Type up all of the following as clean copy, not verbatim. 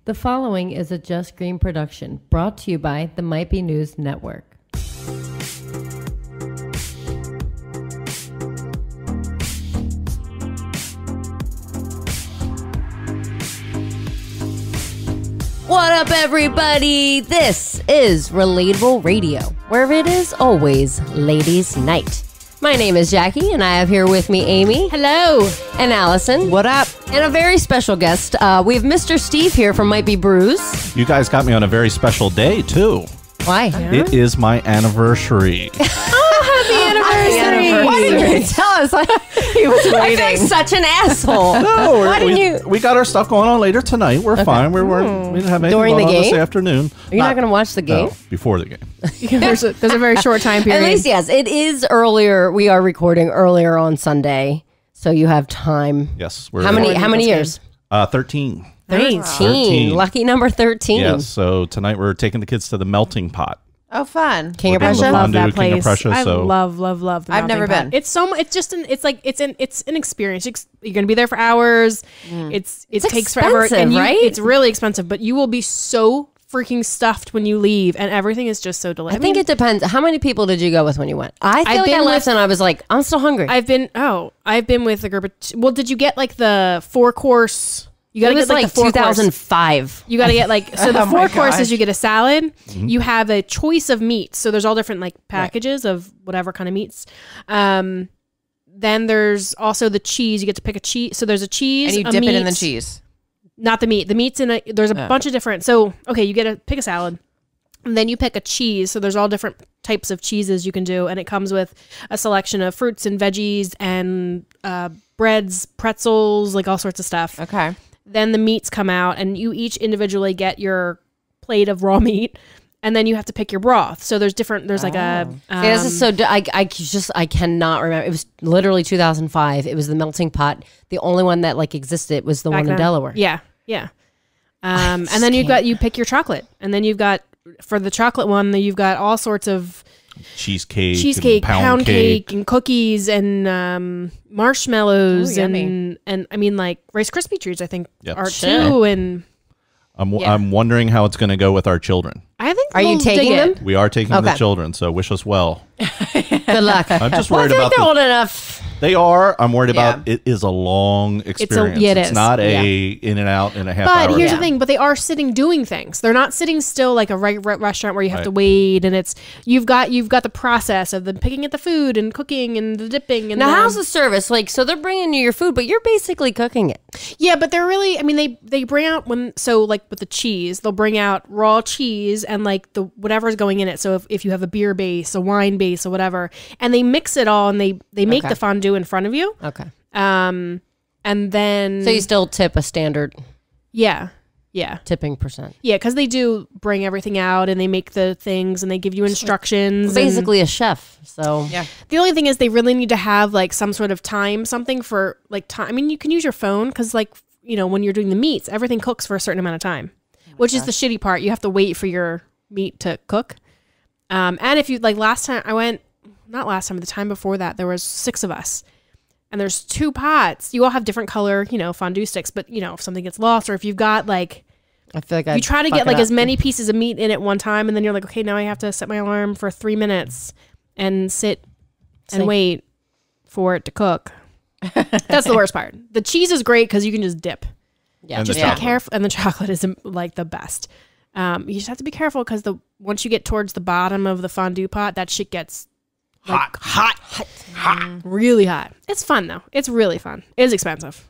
The following is a Just Green production brought to you by the Might Be News Network. What up, everybody? This is Relatable Radio, where it is always ladies' night. My name is Jackie, and I have here with me Amy. Hello. And Allison. What up? And a very special guest. We have Mr. Steve here from Might Be Brews. You guys got me on a very special day, too. Why? Yeah. It is my anniversary. Happy anniversary. Why didn't you tell us? He was waiting. I feel like such an asshole. No, why didn't you? We got our stuff going on later tonight. We're fine. We didn't have anything During going the on game? this afternoon. Are you not going to watch the game? No, before the game. there's a very short time period. At least, yes. It is earlier. We are recording earlier on Sunday, so you have time. Yes. How many years? 13. 13. Lucky number 13. Yes. So tonight we're taking the kids to the melting pot. Oh, fun! King of We're doing Prussia. the Love fondue, that King of place. Prussia, I so- love the I've never melting pot. been. It's so it's an experience. You're gonna be there for hours. It takes forever, expensive, right? It's really expensive, but you will be so freaking stuffed when you leave, and everything is just so delicious. I think it depends. How many people did you go with when you went? I feel like I left and I was like, I'm still hungry. I've been with a group of. Well, did you get like the 4-course? You it gotta was get like the 2005. You got to get like, so the Oh my 4 courses, gosh. you get a salad, you have a choice of meats. So there's all different like packages of whatever kind of meats. Then there's also the cheese. You get to pick a cheese. So there's a cheese, And you a dip it in meat, the cheese. Not the meat. The meat's in there's a bunch of different. So, okay, you get to pick a salad and then you pick a cheese. So there's all different types of cheeses you can do. And it comes with a selection of fruits and veggies and breads, pretzels, like all sorts of stuff. Okay. Then the meats come out, and you each individually get your plate of raw meat, and then you have to pick your broth. So there's different. There's like a. See, this is so. I cannot remember. It was literally 2005. It was the melting pot. The only one that like existed was the one in Delaware. Yeah, yeah. And then you pick your chocolate, and then you've got for the chocolate one, you've got all sorts of Cheesecake, pound cake, and cookies, and marshmallows, Ooh, and I mean like Rice Krispie treats. I think Yep. are Sure. too, and I'm wondering how it's going to go with our children. I think. Are you they'll taking dig it. them? We are taking the Okay. children, so wish us well. Good luck. I'm just Well, I worried think about they're the old enough. They are. I'm worried about Yeah. it is a long experience. it It's is. not a in and out in a half But hour. here's Yeah. the thing, but they are sitting doing things. They're not sitting still like a restaurant where you have to Right. wait, and it's you've got the process of them picking at the food and cooking and the dipping and Now, the, how's the service? Like, so they're bringing you your food, but you're basically cooking it. Yeah, but they're really, I mean, they bring out like with the cheese, they'll bring out raw cheese and like the whatever's going in it. So if you have a beer base, a wine base, or whatever, and they mix it all and they make Okay. the fondue in front of you. Okay. And then So you still tip a standard yeah. tipping percent. Yeah, because they do bring everything out and they make the things and they give you instructions. Basically a chef. So Yeah. The only thing is they really need to have like some sort of something for like time. I mean, you can use your phone because like, when you're doing the meats, everything cooks for a certain amount of time, which is the shitty part. You have to wait for your meat to cook. And if you like last time I went, not last time, the time before that, there was 6 of us. And there's 2 pots. You all have different color, fondue sticks. But, if something gets lost or if you've got like, I feel like you try to get like as many pieces of meat in at one time. And then you're like, okay, now I have to set my alarm for 3 minutes and sit and wait for it to cook. That's the worst part. The cheese is great because you can just dip. Yeah. And Just the be chocolate. careful. And the chocolate is like the best. You just have to be careful because once you get towards the bottom of the fondue pot, that shit gets hot, really hot. It's fun though. It's really fun. It is expensive.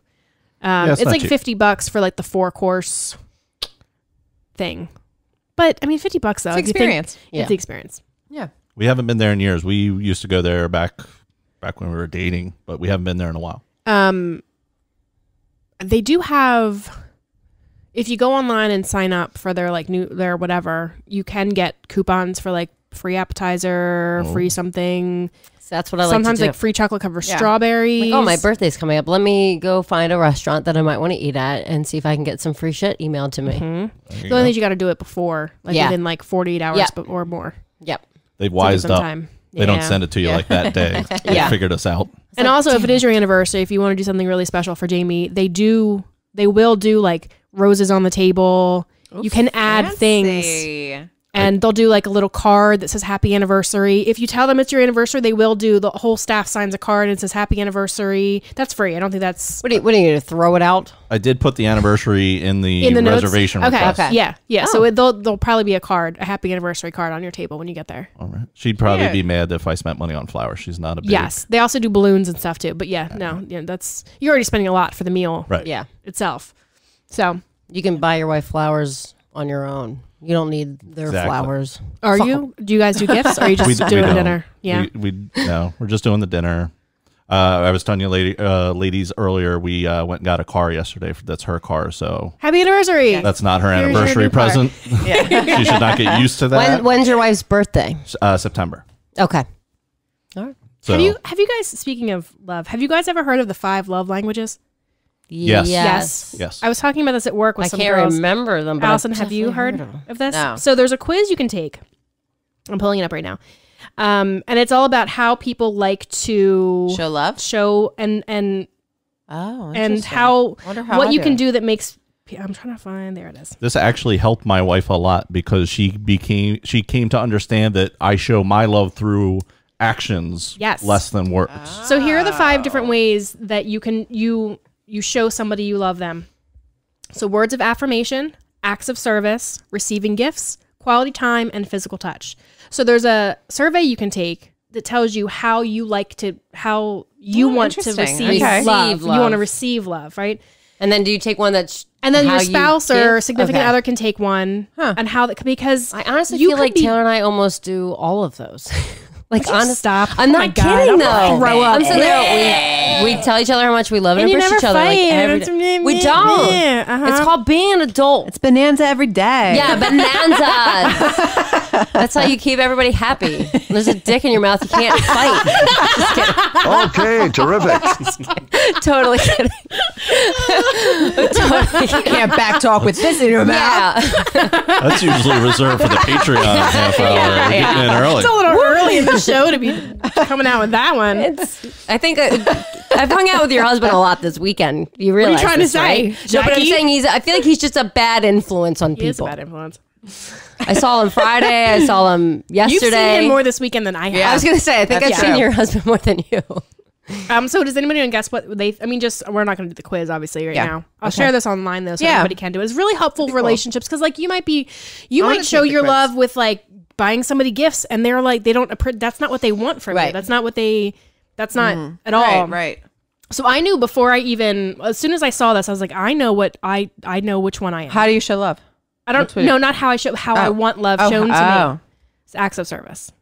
it's It's not like cheap. $50 for like the 4-course thing. But I mean, $50 though. It's if you think- experience. Yeah. It's the experience. Yeah. We haven't been there in years. We used to go there back when we were dating, but we haven't been there in a while. They do have. If you go online and sign up for their their whatever, you can get coupons for like free appetizer, free something. So that's what I like Sometimes to do. like free chocolate covered Yeah. strawberries. Like, oh, my birthday's coming up. Let me go find a restaurant that I might want to eat at and see if I can get some free shit emailed to me. The There you only go. thing is you got to do it before, like Yeah. within like 48 hours Yeah. or more. Yep. They've To give wised them up. time. They don't Yeah. send it to you like that day. They Yeah. figured us out. And also, if it is your anniversary, if you want to do something really special for Jamie, they will do like roses on the table. Ooh, you can add things. fancy. And they'll do like a little card that says happy anniversary. If you tell them it's your anniversary, they will do, the whole staff signs a card and it says happy anniversary. That's free. I don't think that's... What do you do? Throw it out? I did put the anniversary in the notes? reservation Okay. request. Yeah. So there'll probably be a happy anniversary card on your table when you get there. All right. She'd probably be mad if I spent money on flowers. She's not a big... Yes. They also do balloons and stuff too. But that's... You're already spending a lot for the meal Right. itself. So... You can buy your wife flowers on your own. You don't need their flowers. Are you? Do you guys do gifts or are you just doing dinner? Yeah. No, we're just doing the dinner. I was telling you ladies earlier, we went and got a car yesterday. That's her car, so... Happy anniversary. That's not her Here's your anniversary new car. present. She should not get used to that. When's your wife's birthday? September. Okay. All right. So, Have you guys, speaking of love, have you guys ever heard of the 5 love languages? Yes. Yes. I was talking about this at work with I some can't girls. remember them. But Allison, I've have you definitely heard them. of this? No. So there's a quiz you can take. I'm pulling it up right now. And it's all about how people like to Show love. show and Oh, and how Wonder how what I you do can it. do that makes... I'm trying to find... There it is. This actually helped my wife a lot because she came to understand that I show my love through actions Yes. less than words. So here are the 5 different ways that you can you show somebody you love them. So words of affirmation, acts of service, receiving gifts, quality time, and physical touch. So there's a survey you can take that tells you how you want to interesting. receive Okay. love. Receive You want to love. receive love, right? And then do you take one that's... And then how your you spouse or give? significant Okay. other can take one. And how that... Because I honestly you feel could like be- Taylor and I almost do all of those. Like, Would you honest, stop? I'm Oh not my God, kidding I'm though. gonna throw up. I'm sitting there. We tell each other how much we love and And you appreciate never each other. Like fight. every It's- day. We don't. Uh-huh. It's called being an adult. It's bonanza every day. Yeah, bonanza. That's how you keep everybody happy. When there's a dick in your mouth, you can't fight. Just kidding. Okay, terrific. Totally kidding. Totally kidding. Can't back talk with this in your mouth. Yeah. That's usually reserved for the Patreon half hour. We're getting in early. It's a little early in the show to be coming out with that one. I think I've hung out with your husband a lot this weekend. You What are realize you trying to this, say, right? No, but I'm Jackie? saying I feel like he's just a bad influence on He is a people. bad influence. I saw him Friday. I saw him yesterday. You've seen him more this weekend than I have. I was going to say, I think That's I've seen true. your husband more than you. So does anybody want to guess what they? I mean, just we're not going to do the quiz obviously right Yeah. now. I'll share this online though, so Yeah. everybody can do it. It's really helpful for relationships because, like, you might wanna show take the your quiz. love with like buying somebody gifts, and they're like they don't. That's not what they want from you. Right. That's not what they. That's not at all. Right. So I knew before I even, as soon as I saw this, I was like, I know what I know which one I am. How do you show love? I don't know, not how I show, how I want love shown to me. It's acts of service.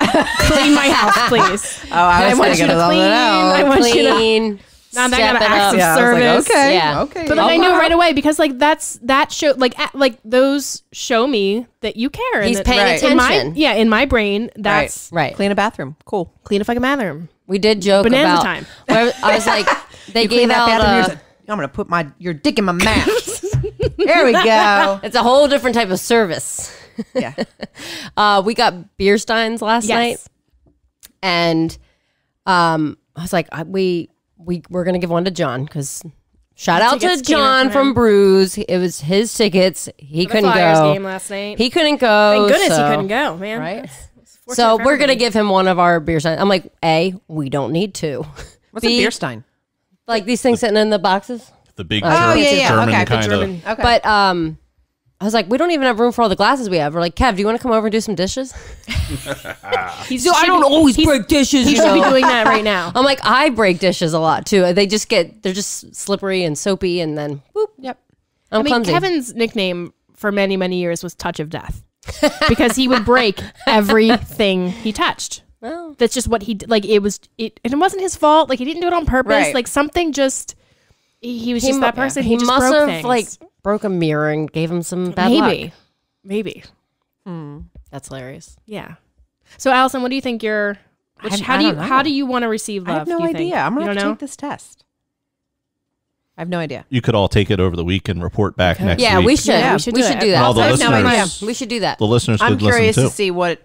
Clean my house, please. Oh, I was want thinking you to of clean. I that. want you to. Clean. Now that I step got it acts up. of Yeah, I was like, service. okay, Yeah. okay. But like I knew right away because like that show like those show me that you care. And He's that- paying Right. in attention. in my brain that's Right. Clean a bathroom. Cool. clean a fucking bathroom. We did joke Bonanza about time. where I was like, they You gave clean that out bathroom. Here's I'm gonna put your dick in my mouth. There we go. it's a whole different type of service. Yeah. We got beer steins last night, and I was like, we're gonna give one to John because shout out to tickets came in John for from him. Bruise. It was his tickets. He The couldn't Flyers go. game last night. He couldn't go. Thank goodness so- he couldn't go, man. Right. Fortunate So for we're gonna everybody. give him one of our beer steins. I'm like, A, we don't need two. What's B, a beer stein? like these things sitting in the boxes. The big Oh, yeah, yeah. German Okay, the kind German. of. Okay. But I was like, we don't even have room for all the glasses we have. We're like, Kev, do you want to come over and do some dishes? He's, I don't always break dishes. He You should be know? doing that right now. I'm like, I break dishes a lot too. They're just slippery and soapy, and then whoop. Yep. I'm I mean, clumsy. Kevin's nickname for many, many years was Touch of Death because he would break everything he touched. Well, That's just what he did. Like, and it wasn't his fault. Like, he didn't do it on purpose. Right. Like, something just, he was just that person. He just must broke have things. like broke a mirror and gave him some bad luck. Maybe. That's hilarious. Yeah. So, Allison, what do you think I don't know. how do you want to receive love? I have no do you think? idea. I'm You gonna don't have to know? take this test. I have no idea. You could all take it over the week and report back next Yeah, week. we should. Yeah, we should do that. And all the I have no listeners, idea. We should do that. the listeners I'm could listen curious too. to see what,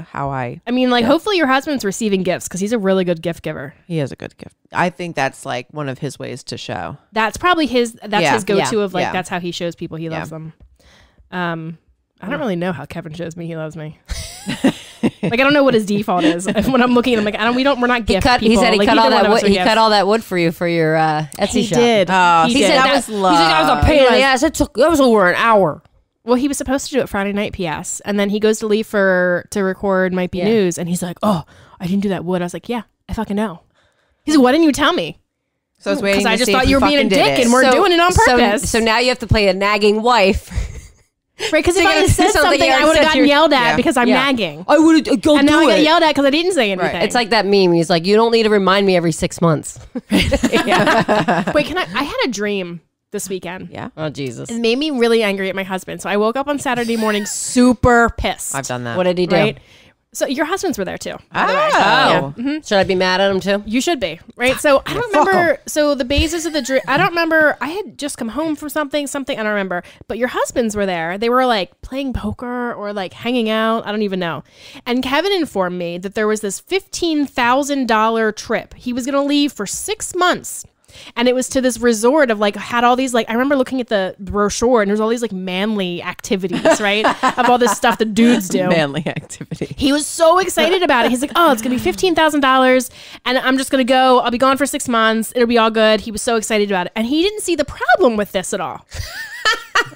how I... I mean, like, hopefully your husband's receiving gifts because he's a really good gift giver. He has a good gift. I think that's like one of his ways to show. That's probably his go-to of like, Yeah. that's how he shows people he loves them. I don't really know how Kevin shows me he loves me. Like, I don't know what his default is. When I'm looking at him, like, we're not gift people. He said he Like, cut all neither that one of us wood. are He gifts. cut all that wood for you for your Etsy He shop. did. Oh, he see, did. that was love. He said that was a pain in the ass. That was over an hour. Well, he was supposed to do it Friday night, PS, and then he goes to leave to record Might Be News, and he's like, "Oh, I didn't do that wood." I was like, "Yeah, I fucking know." He's like, "Why didn't you tell me?" So I was waiting Because I to just see thought if you were being a fucking did dick, it. and we're doing it on purpose. So now you have to play a nagging wife. Right? Because if I had said something something, I you would have said gotten you're- yelled at Yeah. because I'm Yeah. nagging. I would go And now I do got it. yelled at because I didn't say anything. It's like that meme. He's like, you don't need to remind me every 6 months. Wait, I had a dream this weekend. Yeah, Oh, Jesus. It made me really angry at my husband. So I woke up on Saturday morning super pissed. I've done that. What did he do? Right? So your husbands were there too. Oh. Should I be mad at him too? You should be, right? So I don't remember. So the bases of the dream, I don't remember. I had just come home from something, I don't remember. But your husbands were there. They were like playing poker or like hanging out. I don't even know. And Kevin informed me that there was this $15,000 trip. He was going to leave for 6 months. And it was to this resort of like, had all these like, I remember looking at the brochure and there's all these like manly activities, right? Of all this stuff the dudes do. Manly activity. He was so excited about it. He's like, oh, it's going to be $15,000 and I'm just going to go. I'll be gone for 6 months. It'll be all good. He was so excited about it. And he didn't see the problem with this at all.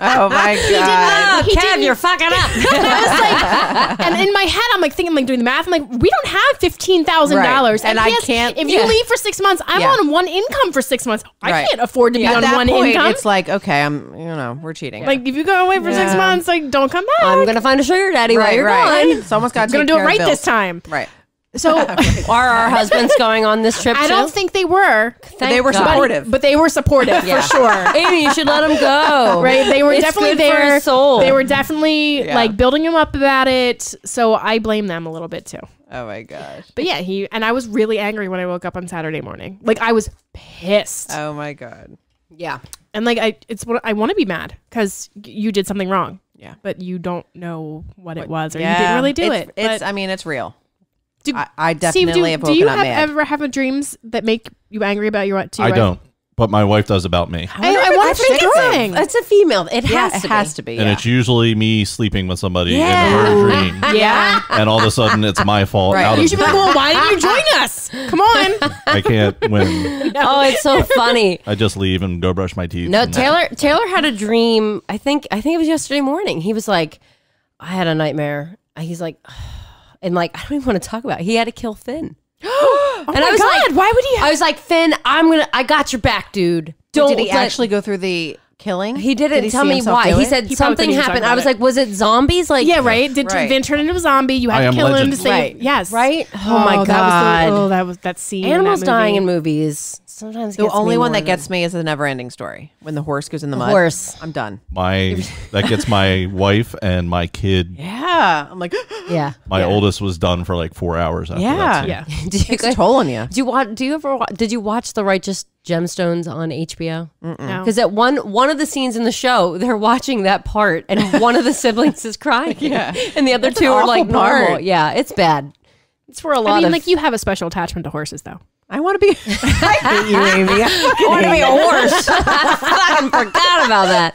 Oh my God. Oh, Kev, you're fucking up. And I was like, and in my head, I'm like thinking, like doing the math. I'm like, we don't have $15,000. Right. And I yes, can't- If you yeah. leave for 6 months, I'm Yeah. on one income for 6 months. I Right. can't afford to be At on that one point, income. it's like, okay, we're cheating. Like if you go away for 6 months, like don't come back. I'm going to find a sugar daddy while right, you're right. gone. Someone's got to I'm gonna take do it care of right bills. this time. Right. So Are our husbands going on this trip I too? don't think they were. They were God. supportive. But they were supportive for sure. Amy, you should let him go. Right? They were It's definitely good for there. his soul. They were definitely Yeah. like building him up about it. So I blame them a little bit too. Oh my gosh. But yeah, I was really angry when I woke up on Saturday morning. Like I was pissed. Oh my God. Yeah. And like I want to be mad because you did something wrong. Yeah. But you don't know what it was or you Yeah. didn't really do It's, it. It's. But I mean, it's real. do, I definitely Steve, have do woken you up mad. ever have dreams that make you angry about your I don't, but my wife does about me. I wonder if it's a girl thing. It's a female. It Yeah, has to it be. has to be. And Yeah. it's usually me sleeping with somebody in Yeah. her dream. Yeah. And all of a sudden it's my fault. Right. Out You of should be like, well, why didn't you join us? Come on. I can't win. Oh, it's so funny. I just leave and go brush my teeth. No, and Taylor had a dream. I think it was yesterday morning. He was like, I had a nightmare. He's like, and like, I don't even want to talk about it. He had to kill Finn. Oh And my I was God, like, why would he? I was like, Finn, I got your back, dude. Don't Did he let- actually go through the killing? He didn't Did he tell see me himself why. do He it? said He probably something couldn't even talk happened. about I was it. like, was it zombies? Like, Yeah, right. Did Right. Vin turn into a zombie? You I had am to kill him Legend. to save. Right. Yes. Right? Oh my God. That was that scene. in that Animals dying in movie. movies sometimes The gets only me one more that gets me is the never-ending story when the horse goes in the mud. horse. I'm done. that gets my wife and my kid. Yeah, I'm like, Yeah. My oldest was done for like 4 hours after Yeah. that scene. Yeah. Did you, takes a toll on you. did you watch The Righteous Gemstones on HBO? No. Because at one of the scenes in the show, they're watching that part, and one of the siblings is crying, and the other two are like awful normal. part. Yeah, it's bad. It's for a lot I mean, of. like you have a special attachment to horses, though. I want to be. I hate you, Amy. I want to be a horse. I fucking forgot about that.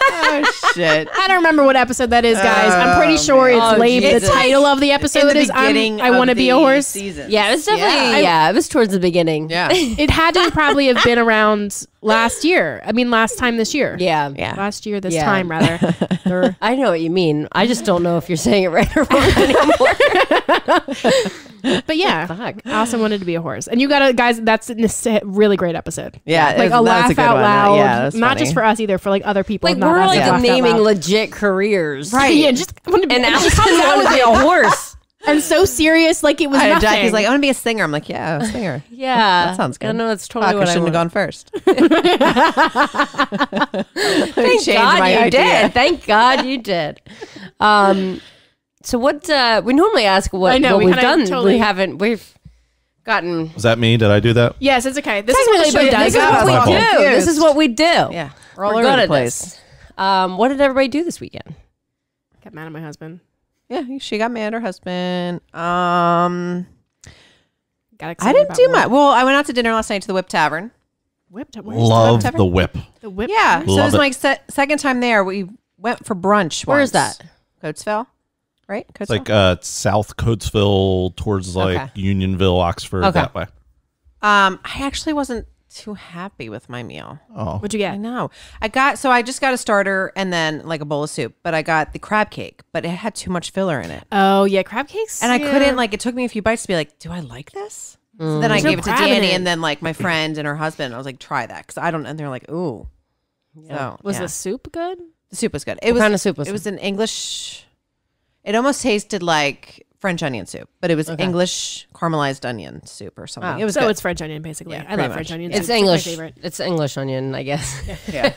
Oh shit. I don't remember what episode that is, guys. I'm pretty sure it's Oh, late. The Jesus. title of the In episode the is beginning, I want to be a horse. Season. Yeah, it was definitely. Yeah, it was towards the beginning. Yeah. It had to probably have been around last year. I mean, last time this year. Yeah. Yeah. Last year, this Yeah. time, rather. I know what you mean. I just don't know if you're saying it right or wrong anymore. But yeah, Fuck. I also wanted to be a horse. And you got to, guys, that's a really great episode. Yeah, Like a that was laugh good out one. loud. Yeah, that's not funny. just for us either, for like other people. Like not we're us like that laughed out naming loud. legit careers, Right. Yeah, just I wanna be, And it Allison just comes out wanted with to be it. a horse. And so serious, like it was And nothing. Jackie's like, I want to be a singer. I'm like, yeah, a singer. Yeah, That sounds good. I know it's totally Fuck, I what I shouldn't have want. gone first. Thank Change God my you idea. did. Thank God you did. So what we normally ask what, I know, what we we've kinda done. totally- We've gotten. Was that me? Did I do that? Yes, it's okay. This is what the show Technically, does. this is what we My fault. do. This is what we do. Yeah. We're all We're over good the at place. this. What did everybody do this weekend? Got mad at my husband. Yeah, she got mad at her husband. Got excited I didn't about do wood. much. Well, I went out to dinner last night to the Whip Tavern. Whipped. Where's Love Tavern? the whip. the whip? Yeah, so it Love was it. my second time there. We went for brunch. Where is once. that? Coatesville, right? Coatesville? It's like South Coatesville towards like Okay. Unionville, Oxford, Okay. that way. I actually wasn't too happy with my meal. Oh, What'd you I get? know. I just got a starter and then like a bowl of soup, but I got the crab cake, but it had too much filler in it. Oh yeah, crab cakes. And I Yeah. couldn't like, it took me a few bites to be like, do I like this? So then I There's no gave it to crab in Danny it. and then like my friend and her husband. I was like, try that. Cause I don't, and they're like, ooh. So Was yeah. the soup good? The soup was good. It was kind of soup was it was an English, it almost tasted like French onion soup, but it was English caramelized onion soup or something. Oh. It was So good. it's French onion basically. Yeah, I pretty love much. French onion. It's soup. English. my favorite. It's English onion, I guess. Yeah.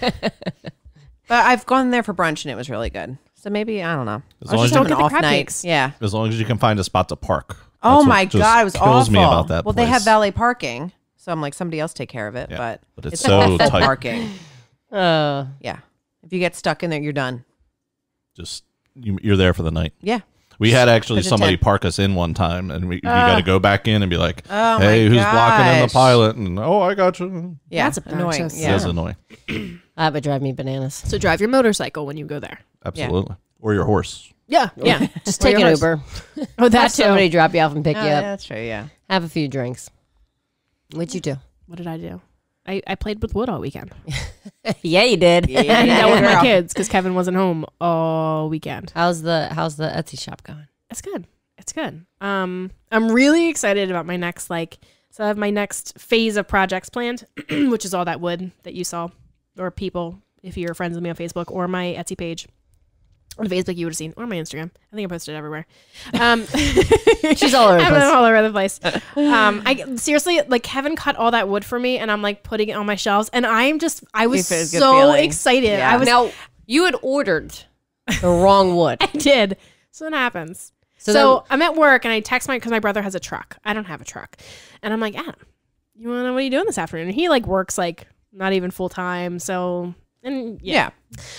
But I've gone there for brunch and it was really good. So maybe, I don't know. As I long was as just you having get an the off crab night. cakes. Yeah. as long as you can find a spot to park. Oh That's what my just God, it was kills awful. me about that well, they have place. valet parking. So I'm like, somebody else take care of it. Yeah, But but it's so awful tight. parking. Yeah. If you get stuck in there, you're done. Just you're there for the night. Yeah. We had actually Pitch a somebody tent. park us in one time, and you got to go back in and be like, Oh my "Hey, who's blocking in the gosh. pilot?" And I got you. Yeah. That's annoying. obnoxious. It Yeah. is annoying. That would drive me bananas. So drive your motorcycle when you go there. Absolutely. Or your horse. Yeah, yeah. Just Or take your an horse. Uber. Oh, Have that too. somebody drop you off and pick Oh, you up. that's true. Yeah. Have a few drinks. What'd you do? What did I do? I played with wood all weekend. Yeah, you did. I did that with my girl. kids because Kevin wasn't home all weekend. How's the Etsy shop going? It's good. It's good. I'm really excited about my next so I have my next phase of projects planned, which is all that wood that you saw, or people if you're friends with me on Facebook or my Etsy page. On Facebook, you would have seen, or my Instagram. I think I posted it everywhere. She's all over the I'm place. all over the place. I seriously, like, Kevin cut all that wood for me, and I'm like putting it on my shelves, and I was It's a good so feeling. excited. Yeah. I was, Now, you had ordered the wrong wood. I did. So it happens. So So I'm at work, and I text because my brother has a truck. I don't have a truck, and I'm like, Adam, what are you doing this afternoon? And he works not even full time. So Yeah.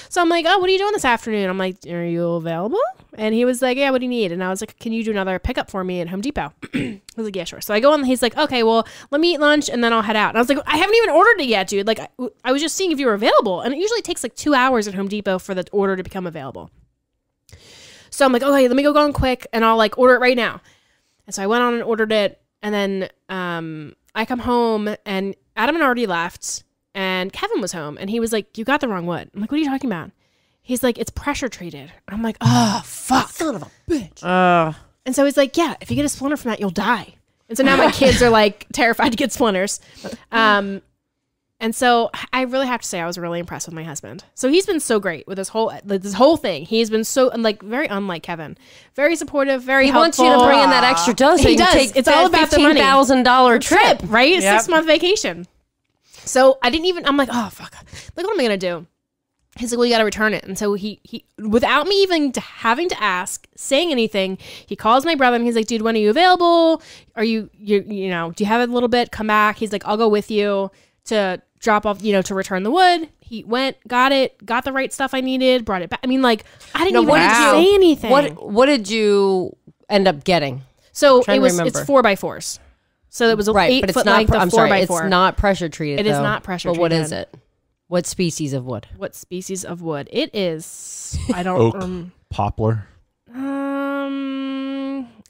So I'm like, oh, what are you doing this afternoon? I'm like, are you available? And he was like, yeah, what do you need? And I was like, can you do another pickup for me at Home Depot? I was like, yeah, sure. So I go on, he's like, okay, well, let me eat lunch and then I'll head out. And I was like, I haven't even ordered it yet, dude. Like, I was just seeing if you were available. And it usually takes 2 hours at Home Depot for the order to become available. So I'm like, okay, let me go on quick and I'll order it right now. And so I went on and ordered it. And then I come home and Adam had already left. And Kevin was home and he was like, you got the wrong wood. I'm like, what are you talking about? He's like, it's pressure treated. I'm like, oh, fuck. Son of a bitch. And so he's like, yeah, if you get a splinter from that, you'll die. And so now my kids are terrified to get splinters. And so I really have to say I was really impressed with my husband. So he's been so great with this whole thing. He's been so very unlike Kevin, very supportive, very He helpful. wants you to bring in that extra dough so He you can does. take It's all about the money. $15,000 trip. Right? A Yep. 6-month vacation. So I'm like, oh, fuck. Like, what am I going to do? He's like, well, you got to return it. And so he without me even having to ask, saying anything, he calls my brother and he's like, dude, when are you available? Are you do you have a little bit? Come back. He's like, I'll go with you to drop off, to return the wood. He went, got it, got the right stuff I needed, brought it back. I mean, I didn't even say anything. What did you end up getting? So trying to it's remember. 4x4s. So it was a Right, 8 but it's foot not. length I'm of sorry, 4x4. it's not pressure treated. It is though. not pressure But what is treated. it? What species of wood? What species of wood? It is. I Oak, don't. poplar.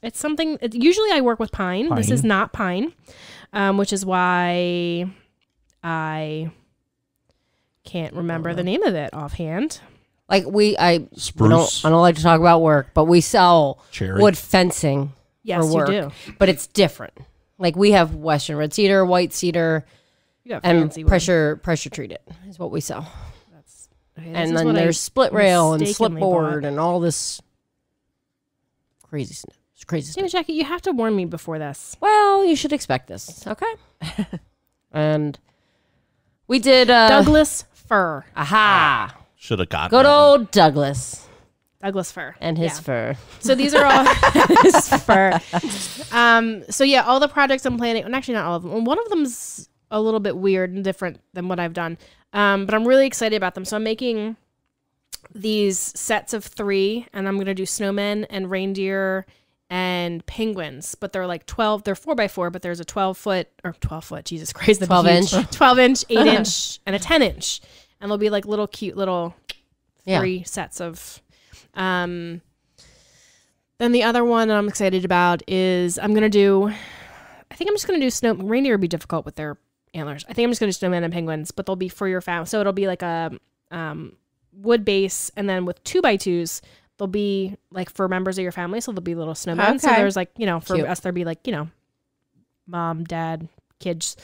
It's something. Usually, I work with pine. This Pine. is not pine, which is why I can't remember the name of it offhand. I Spruce. I don't like to talk about work, but we sell Cherry. wood fencing Yes, for work. you do. But it's different. Like we have Western red cedar, white cedar, You got and fancy wood. pressure treated is what we sell. Okay, this And is then what I there's split rail and slip mistakenly board bought. and all this crazy stuff. Crazy Damn it, stuff. Jackie, you have to warn me before this. Well, you should expect this, okay? And we did Douglas fir. Aha! Should have gotten Good that one. old Douglas. Douglas fir. And his Yeah. fur. So these are all his fur. So yeah, all the projects I'm planning, and actually not all of them. One of them's a little bit weird and different than what I've done. But I'm really excited about them. So I'm making these sets of 3, and I'm gonna do snowmen and reindeer and penguins. But they're like 12. They're 4x4, but there's a 12 foot, Jesus Christ, 12 inch. 12 inch, 8 inch, and a 10 inch, and they'll be like little cute little 3 sets of. Then the other one that I'm excited about is I think I'm just going to do reindeer would be difficult with their antlers. I think I'm just going to do snowmen and penguins, but they'll be for your family. So it'll be like a wood base, and then with 2x2s, they'll be like for members of your family. So they'll be little snowmen. Okay. So there's like, for Cute. us, there'll be like, mom, dad, kids.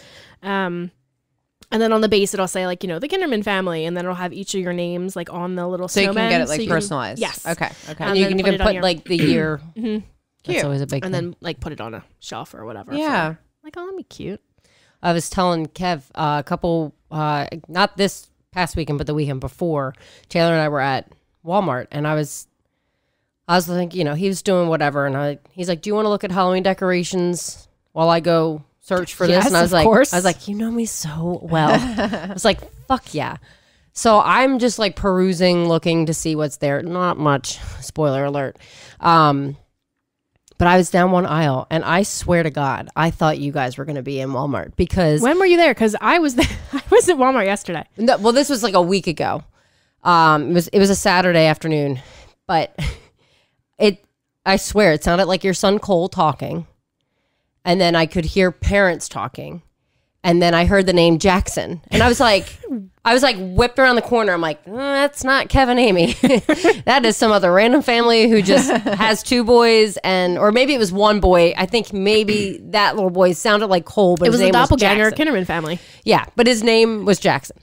And then on the base, it'll say like, the Kinderman family, and then it'll have each of your names like on the little So snowmen. you can get it like you personalized. Yes. Okay. And And you then can put even it on put your- like the year. Mhm. That's Cute. always a big And thing. then like put it on a shelf or whatever. Yeah. Like, oh, that'd be cute. I was telling Kev a couple, not this past weekend, but the weekend before, Taylor and I were at Walmart, and I was thinking, he was doing whatever, and he's like, "Do you want to look at Halloween decorations while I go search for this?" Yes, And I was of like, course. "I was like, you know me so well." I was like, "Fuck yeah!" So I'm just like perusing, looking to see what's there. Not much. Spoiler alert. But I was down one aisle, and I swear to God, I thought you guys were going to be in Walmart because When were you there? Because I was there. I was at Walmart yesterday. no, well, this was like a week ago. It was a Saturday afternoon, but I swear it sounded like your son Cole talking, and then I could hear parents talking, and then I heard the name Jackson, and I was like whipped around the corner. I'm like, that's not Kevin Amy. That is some other random family who just has 2 boys, or maybe it was 1 boy. I think maybe that little boy sounded like Cole, but It was his a name doppelganger was Jackson. Kinderman family. Yeah, but his name was Jackson,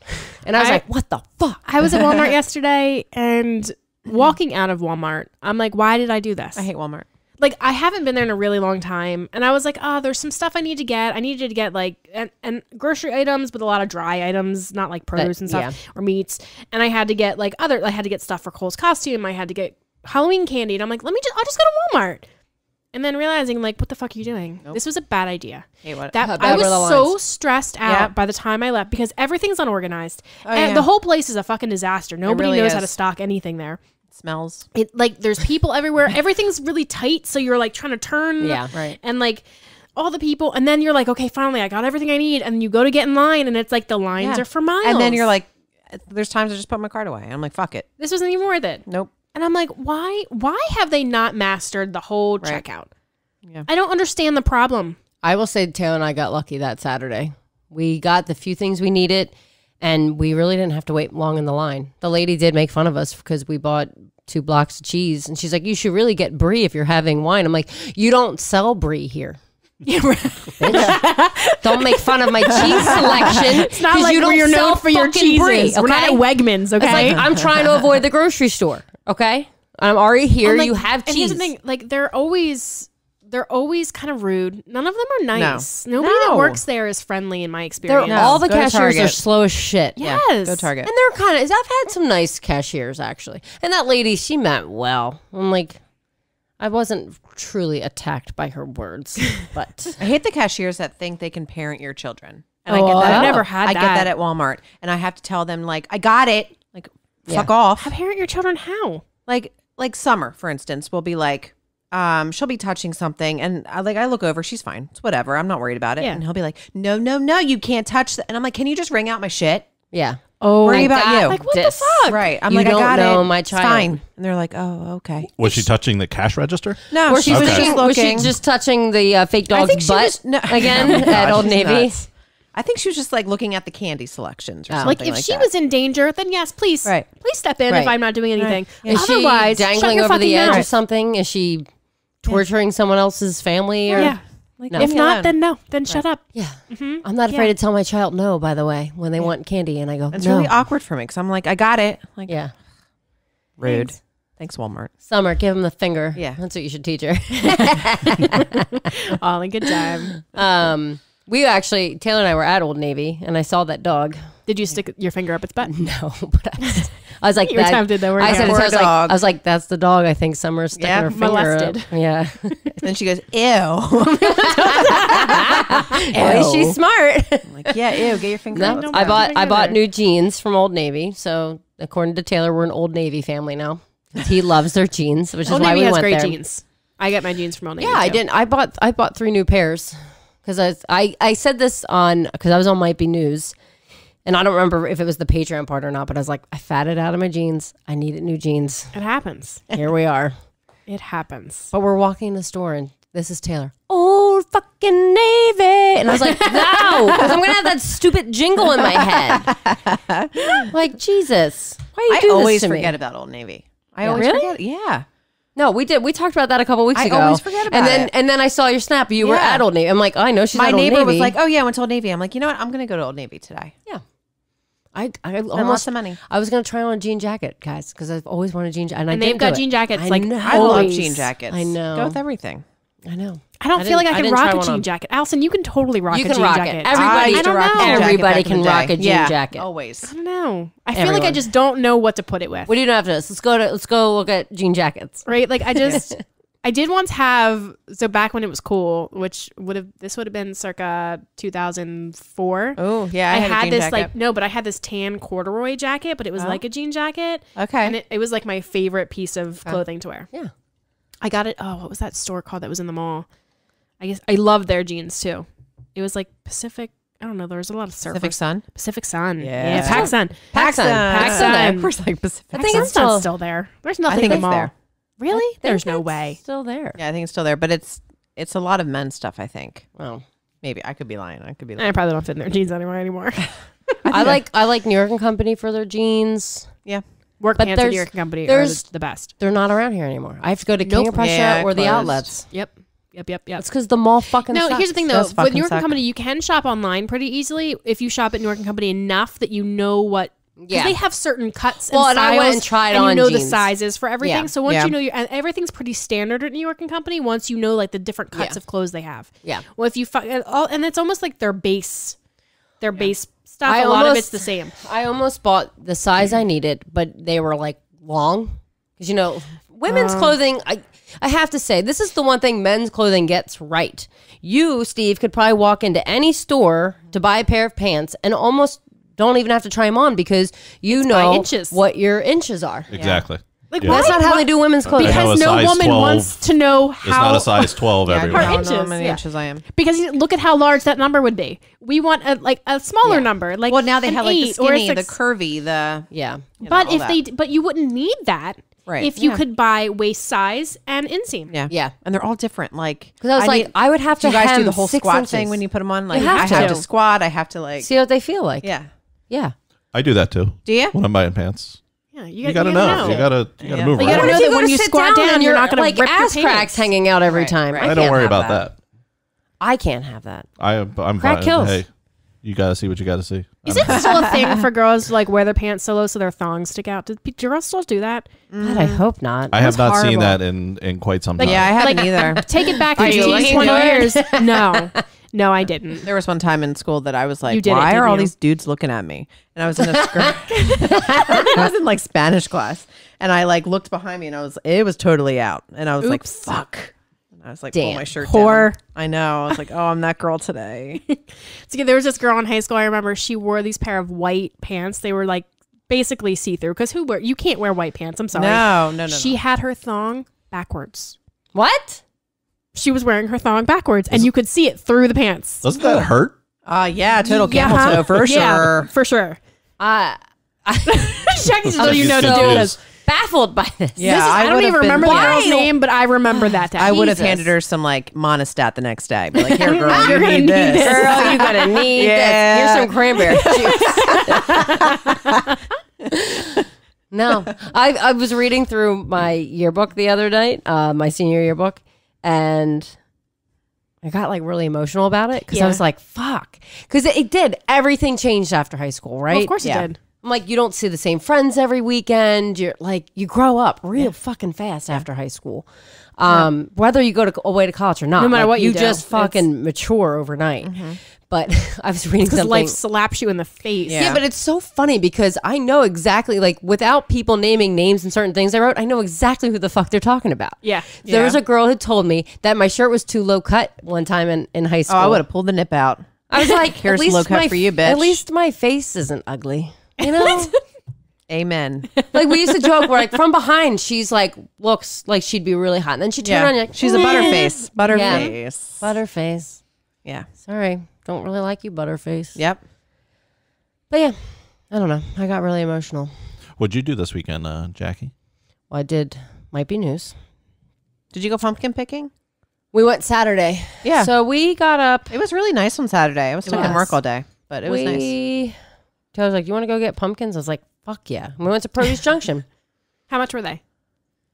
and I was like, what the fuck? I was at Walmart yesterday, and walking out of Walmart, I'm like, why did I do this? I hate Walmart. Like, I haven't been there in a really long time, and I was like, there's some stuff I need to get. I needed to get like and grocery items, but a lot of dry items, not like produce and stuff or meats. And I had to get I had to get stuff for Cole's costume. I had to get Halloween candy, and I'm like, I'll just go to Walmart. And then realizing, like, what the fuck are you doing? Nope. This was a bad idea. Hate what? That Bad I were the was so lines. stressed out Yeah. by the time I left because everything's unorganized. And yeah. the whole place is a fucking disaster. Nobody really knows how is. to stock anything there. It smells. It like there's people everywhere. Everything's really tight, so you're like trying to turn. Yeah. Right. And like all the people, and then you're like, okay, finally, I got everything I need, and you go to get in line, and it's like the lines Yeah. are for miles. And then you're like, there's times I just put my card away. I'm like, fuck it. this wasn't even worth it. Nope. And I'm like, why have they not mastered the whole Right. checkout? Yeah. I don't understand the problem. I will say Taylor and I got lucky that Saturday. We got the few things we needed, and we really didn't have to wait long in the line. The lady did make fun of us because we bought 2 blocks of cheese, and she's like, you should really get brie if you're having wine. I'm like, you don't sell brie here. Bitch. Don't make fun of my cheese selection. It's not like you're known for your cheeses. Brie, okay? We're not at Wegmans, okay? It's like I'm trying to avoid the grocery store, okay? I'm already here. I'm like- You have And here's cheese. the thing, like they're always kind of rude. None of them are nice. No. Nobody that No. works there is friendly in my They're, experience. all the Go to cashiers are Target. slow as shit. Yes. Yeah, go Target. And they're kind of, I've had some nice cashiers actually. And that lady, she meant well. I'm like, I wasn't truly attacked by her words, but I hate the cashiers that think they can parent your children. And Oh, I get that. I've never had I get that. that at Walmart. And I have to tell them, like, I got it. Like, Yeah. fuck off. Parent your children how? Like Summer, for instance, will be like, she'll be touching something, and I look over, she's fine, it's whatever, I'm not worried about it. Yeah. And he'll be like, no, you can't touch that. And I'm like, can you just wring out my shit? yeah. Oh, Worry about you. Like, what the this. fuck? Right. I'm You like, don't I got know it. my It's child. fine. And they're like, oh, okay. Was she touching the cash register? No, Or she she was Okay. just was she looking. just touching the fake I dog's think she butt was no, again Oh my at God, Old she's Navy? nuts. I think she was just like looking at the candy selections or Like, something if she that. was in danger, then yes, please. Right. Please step in if Right. I'm not doing anything. Is Otherwise, she shut dangling your over the fucking edge or mouth. something? Is she torturing someone else's family? Or Yeah. like, No. If leave me not, alone. then no. Then shut up. Yeah. I'm not afraid to tell my child no, by the way, when they want candy. And I go, It's no. really awkward for me because I'm like, I got it. Like, Yeah. rude. Thanks, Walmart. Summer, give him the finger. Yeah. That's what you should teach her. All in good time. We actually, Taylor and I were at Old Navy, and I saw that dog. Did you stick your finger up its butt? No, but I was like, You were tempted though, weren't I you? said, Poor I was like, dog. I was like, that's the dog. I think Summer's sticking Yeah, her finger molested. up. Yeah. Then she goes, ew. At least she's smart. I'm like, yeah, ew, get your finger No, out. I bought new jeans from Old Navy. So according to Taylor, we're an Old Navy family now. He loves their jeans, which is Old why Navy we has went great there. jeans. I get my jeans from Old Navy. Yeah, I too. didn't. I bought 3 new pairs because I said this on because I was on Might Be News, and I don't remember if it was the Patreon part or not. But I was like, I fatted out of my jeans. I needed new jeans. It happens. Here we are. It happens. But we're walking in the store and this is Taylor. Old fucking Navy. And I was like, no, because I'm going to have that stupid jingle in my head. Like, Jesus. Why do you I do always this to forget me? about Old Navy. I Yeah. always Really? forget. Yeah. No, we did. We talked about that a couple weeks I ago. always forget about it. And then I saw your snap. You were Yeah. at Old Navy. I'm like, oh, I know she's My at Old neighbor Navy. was like, oh, yeah, I went to Old Navy. I'm like, you know what? I'm going to go to Old Navy today. yeah. I Spend lots almost of money. I was gonna try on a jean jacket, guys, because I've always wanted a jean jacket, and I And they've didn't got do it. jean jackets, I like, know. I love Always. jean jackets. I know. Go with everything. I know. I don't feel like I can didn't rock try a one jean on. jacket. Allison, you can totally rock You a can jean rock jacket. it. Everybody, I used to rock a jean jacket everybody back in can the rock day. a jean Yeah, jacket. always. I don't know. I feel like Everyone. I just don't know what to put it with. What do you do after this? Let's go look at jean jackets. Right? Like I just I did once have back when it was cool, which would have been circa 2004. Oh, yeah. I had a jean this jacket. but I had this tan corduroy jacket, but it was like a jean jacket. Okay. And it was like my favorite piece of clothing to wear. Yeah. I got it. Oh, what was that store called that was in the mall? I guess I loved their jeans too. It was like Pacific. I don't know. There was a lot of surfers. Pacific Sun. Pacific Sun. Yeah. Yeah. Pac Sun. PacSun. PacSun. Of course, like Pacific. I think it's still there. There's nothing think in it's the mall. there. Really? There's no It's way. Still there. Yeah, I think it's still there, but it's a lot of men's stuff, I think. Well, Maybe. I could be lying. I probably don't fit in their jeans anymore. I like New York and Company for their jeans. Yeah. Work But pants at there's- New York Company are there's- the best. They're not around here anymore. I have to go to King of Prussia Yeah, or the closed. outlets. Yep. It's because the mall fucking No, sucks. here's the thing though. Does With fucking New York and suck. Company, you can shop online pretty easily if you shop at New York and Company enough that you know what. Because Yeah. they have certain cuts Well, and and I styles, went and tried and on you know the jeans. sizes for everything. Yeah. So once Yeah. you know and everything's pretty standard at New York and Company. Once you know like the different cuts Yeah. of clothes they have. Yeah. Well, if you and it's almost like their base stuff. I A lot of almost- it's the same. I almost bought the size I needed, but they were like long. Because, women's clothing, I have to say, this is the one thing men's clothing gets right. You, Steve, could probably walk into any store to buy a pair of pants and almost don't even have to try them on because you by know inches. what your inches are. Exactly. Like Yeah. why? That's not how they do women's clothing. I know Because a no size woman 12 wants to know It's how. not a size 12 Yeah, I everywhere. Her don't know how inches, many yeah. inches I am. Because look at how large that number would be. We want a smaller Yeah. number. Like Well, now they an have like the 8 or a skinny, the 6. curvy, the Yeah. But all if that. but you wouldn't need that Right. if you Yeah. could buy waist size and inseam. yeah, Yeah. and they're all different. Like Because I was like, I would have do to you guys do hem the whole 6 squat inches. thing when you put them on? Like have I have to. to squat. I have to like See what they feel like. yeah. Yeah. I do that too. Do you? When I'm buying pants. Yeah, You gotta know. You gotta Yeah. move You around. gotta What know if you that go when to you sit squat down, you're not gonna like rip your ass cracks pants. hanging out every Right, time. right. I don't can't worry have about that. I can't have that. I'm Crack fine. kills. Hey, you gotta see what you gotta see. Is it still a thing for girls to like wear their pants so low so their thongs stick out? Do girls still do that? God, I hope not. I have That's not seen horrible. that in quite some Like, time. Yeah, I haven't either. Take it back Are you 15, looking 20 good? years. No, I didn't. There was one time in school that I was You like, did it, why are didn't all you? these dudes looking at me? And I was in a skirt. I was in like Spanish class and I like looked behind me and it was totally out. And I was like, Oops. fuck. And I was like, pull Damn. my shirt Whore. down. I know. I was like, oh, I'm that girl today. So there was this girl in high school. I remember she wore these pair of white pants. They were like basically see through because you can't wear white pants. I'm sorry. No. She had her thong backwards. What? She was wearing her thong backwards, and you could see it through the pants. Doesn't that hurt? Yeah, total Yeah, camel huh? toe for Yeah, sure. for sure. Jackie just you know to Just do is- this. Baffled by this. Yeah, This is, I don't would've even been- remember the Why? girl's name, but I remember that day. I would have Jesus. handed her some like Monistat the next day. Be like, here, girl, you You're gonna need need this. this. Girl, you gotta need Yeah. this. Here's some cranberry juice. No, I was reading through my yearbook the other night, my senior yearbook, and I got like really emotional about it because I Yeah. was like, "Fuck," because it did. Everything changed after high school, right? Well, of course Yeah. it did. I'm like, you don't see the same friends every weekend. You're like, you grow up real fucking fast after high school. Whether you go away to college or not, No matter like, what you do, just it's- fucking mature overnight. But I was reading Because something. life slaps you in the face. Yeah, but it's so funny because I know exactly, like, without people naming names and certain things I wrote, I know exactly who the fuck they're talking about. Yeah. There was a girl who told me that my shirt was too low cut one time in high school. Oh, I would have pulled the nip out. I was like, Here's at least low cut for you, bitch. At least my face isn't ugly. You know? Amen. Like, we used to joke, we're like, from behind, she's like, looks like she'd be really hot. And then she turned around, you're like, She's a butterface. Yeah. Butterface. Butterface. Yeah. Sorry. Don't really like you, Butterface. Yep. But yeah, I don't know. I got really emotional. What'd you do this weekend, Jackie? Well, I did. Might be news. Did you go pumpkin picking? We went Saturday. Yeah. So we got up. It was really nice on Saturday. I was stuck in was. work all day, but it was nice. Taylor's like, you want to go get pumpkins? I was like, fuck yeah. We went to Produce Junction. How much were they?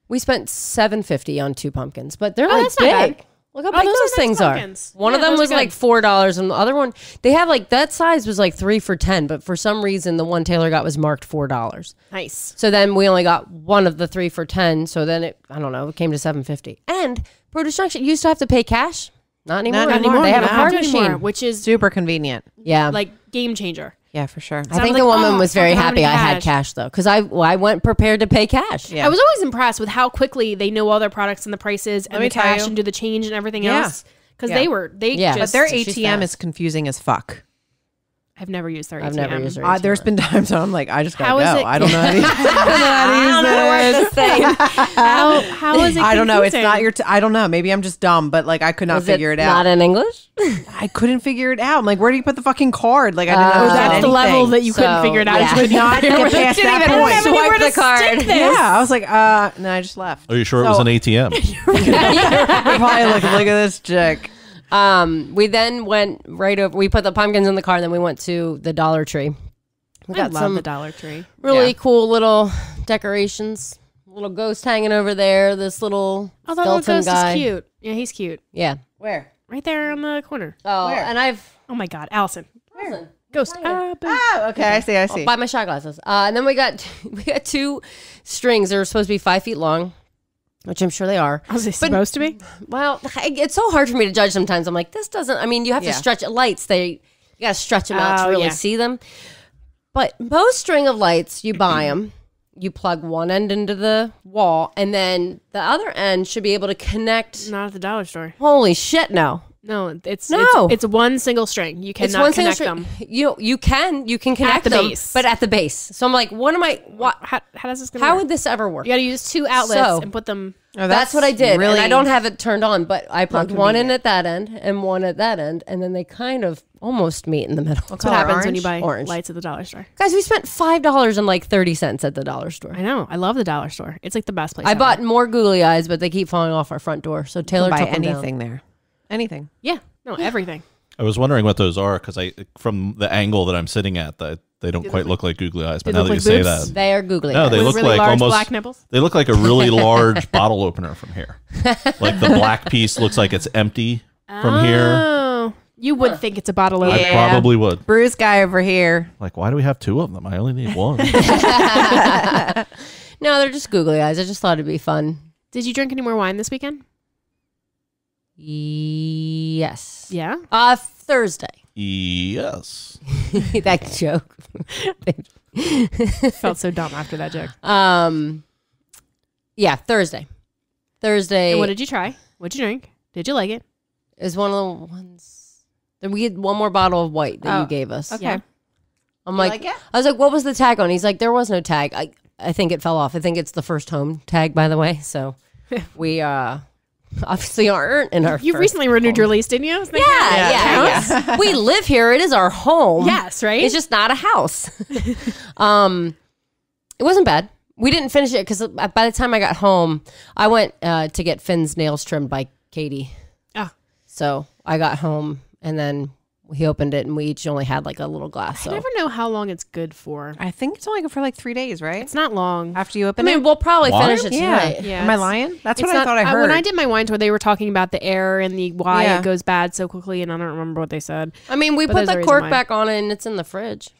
We spent $7.50 on 2 pumpkins, but they're Oh, like that's not big. bad. Look how Oh, big those are those nice things pumpkins. are. One of Yeah, them those was are like $4, and the other one, they have like, that size was like 3 for $10, but for some reason, the one Taylor got was marked $4. Nice. So then we only got one of the 3 for $10. So then it, I don't know, it came to $7.50. And Produce Junction, you used to have to pay cash. Not anymore. Not anymore. They have a No. card Not anymore, machine. which is Super convenient. Yeah. like game changer. Yeah, for sure. I Sounds think like, the woman oh, was very fucking happy I having had cash though, because I went prepared to pay cash. Yeah. I was always impressed with how quickly they know all their products and the prices and me the tell cash you. and do the change and everything Yeah. else. Because Yeah. they Yeah. just, But their She's ATM fast. is confusing as fuck. I've never used their ATM. I've never used their ATM. There's been times when I'm like, I just gotta How is go. it- I don't know how to use I don't know what to say. How is it? I don't know. It's confusing? not your. I don't know. Maybe I'm just dumb, but like I could not Was figure it out. Not in English? I couldn't figure it out. I'm like, where do you put the fucking card? Like I didn't Oh, understand that's the anything. level that you couldn't So, figure it out. yeah. You could not get past that point. Swipe the card. Yeah, I was like, no, I just left. Are you sure it was an ATM? You're probably like, look at this chick. We then went right over. We put the pumpkins in the car, and then we went to the Dollar Tree. We I got love some the Dollar Tree. really Yeah. cool little decorations. Little ghost hanging over there. This little Oh, that little skeleton ghost guy. is cute. Yeah, he's cute. Yeah. Where? Right there on the corner. Oh, Where? and I've Oh my God, Allison. Ghost. Boom. Oh, okay. I see. I see. buy my shot glasses. And then we got 2 strings. They were supposed to be 5 feet long, which I'm sure they are. Was it supposed to be? Well, it's so hard for me to judge sometimes. I'm like, this doesn't. I mean, you have to Yeah. stretch lights. You got to stretch them out to Oh, really yeah. see them. But most string of lights, you buy them. You plug one end into the wall, and then the other end should be able to connect. Not at the dollar store. Holy shit! No, No, it's No. It's one single string. You it's cannot one single connect string. them. You can connect the them, base. but at the base. So I'm like, what am I? What? How does this gonna How work? would this ever work? You got to use 2 outlets So- and put them. Oh, That's what I did, Really, and I don't have it turned on, but I plugged one in convenient. at that end and one at that end, and then they kind of almost meet in the middle. That's color, what happens when you orange? buy Orange. lights at the dollar store. Guys, we spent $5 and like 30 cents at the dollar store. I know. I love the dollar store. It's like the best place. I ever. bought more googly eyes, but they keep falling off our front door. So Taylor buy took them down. anything there. Anything. Yeah. No, everything. I was wondering what those are because from the angle that I'm sitting at, that they don't quite look like googly eyes. But they now look that you like say boobs? that, They are googly no, eyes. they With look really like large almost black nipples. They look like a really large bottle opener from here. Like the black piece looks like it's empty from here. Oh, you would think it's a bottle opener. I probably would. Bruce guy over here. Like, why do we have 2 of them? I only need 1. No, they're just googly eyes. I just thought it'd be fun. Did you drink any more wine this weekend? Yes. Yeah. Thursday. Yes. That joke. Felt so dumb after that joke. Yeah, Thursday. Thursday And what did you try? What'd you drink? Did you like it? is one of the ones. Then we had one more bottle of white that Oh, you gave us. Okay. Yeah. I'm You like, like it? I was like, what was the tag on? He's like, there was no tag. I think it fell off. I think it's the first home tag, by the way. So we obviously aren't in our. You first recently renewed your lease, didn't you? I was thinking, Yeah. We live here. It is our home. Yes, right? It's just not a house. It wasn't bad. We didn't finish it because by the time I got home, I went to get Finn's nails trimmed by Katie. Ah. So I got home and then he opened it and we each only had like a little glass. I So never know how long it's good for. I think it's only good for like 3 days, right? It's not long. After you I open mean, it. we'll probably Wine? finish it Yeah. tonight. Yeah. Am I it's- lying? That's It's what not, I thought I heard. when I did my wine tour, they were talking about the air and the why Yeah. it goes bad so quickly, and I don't remember what they said. I mean, we But put there's a the reason cork why. back on it and it's in the fridge.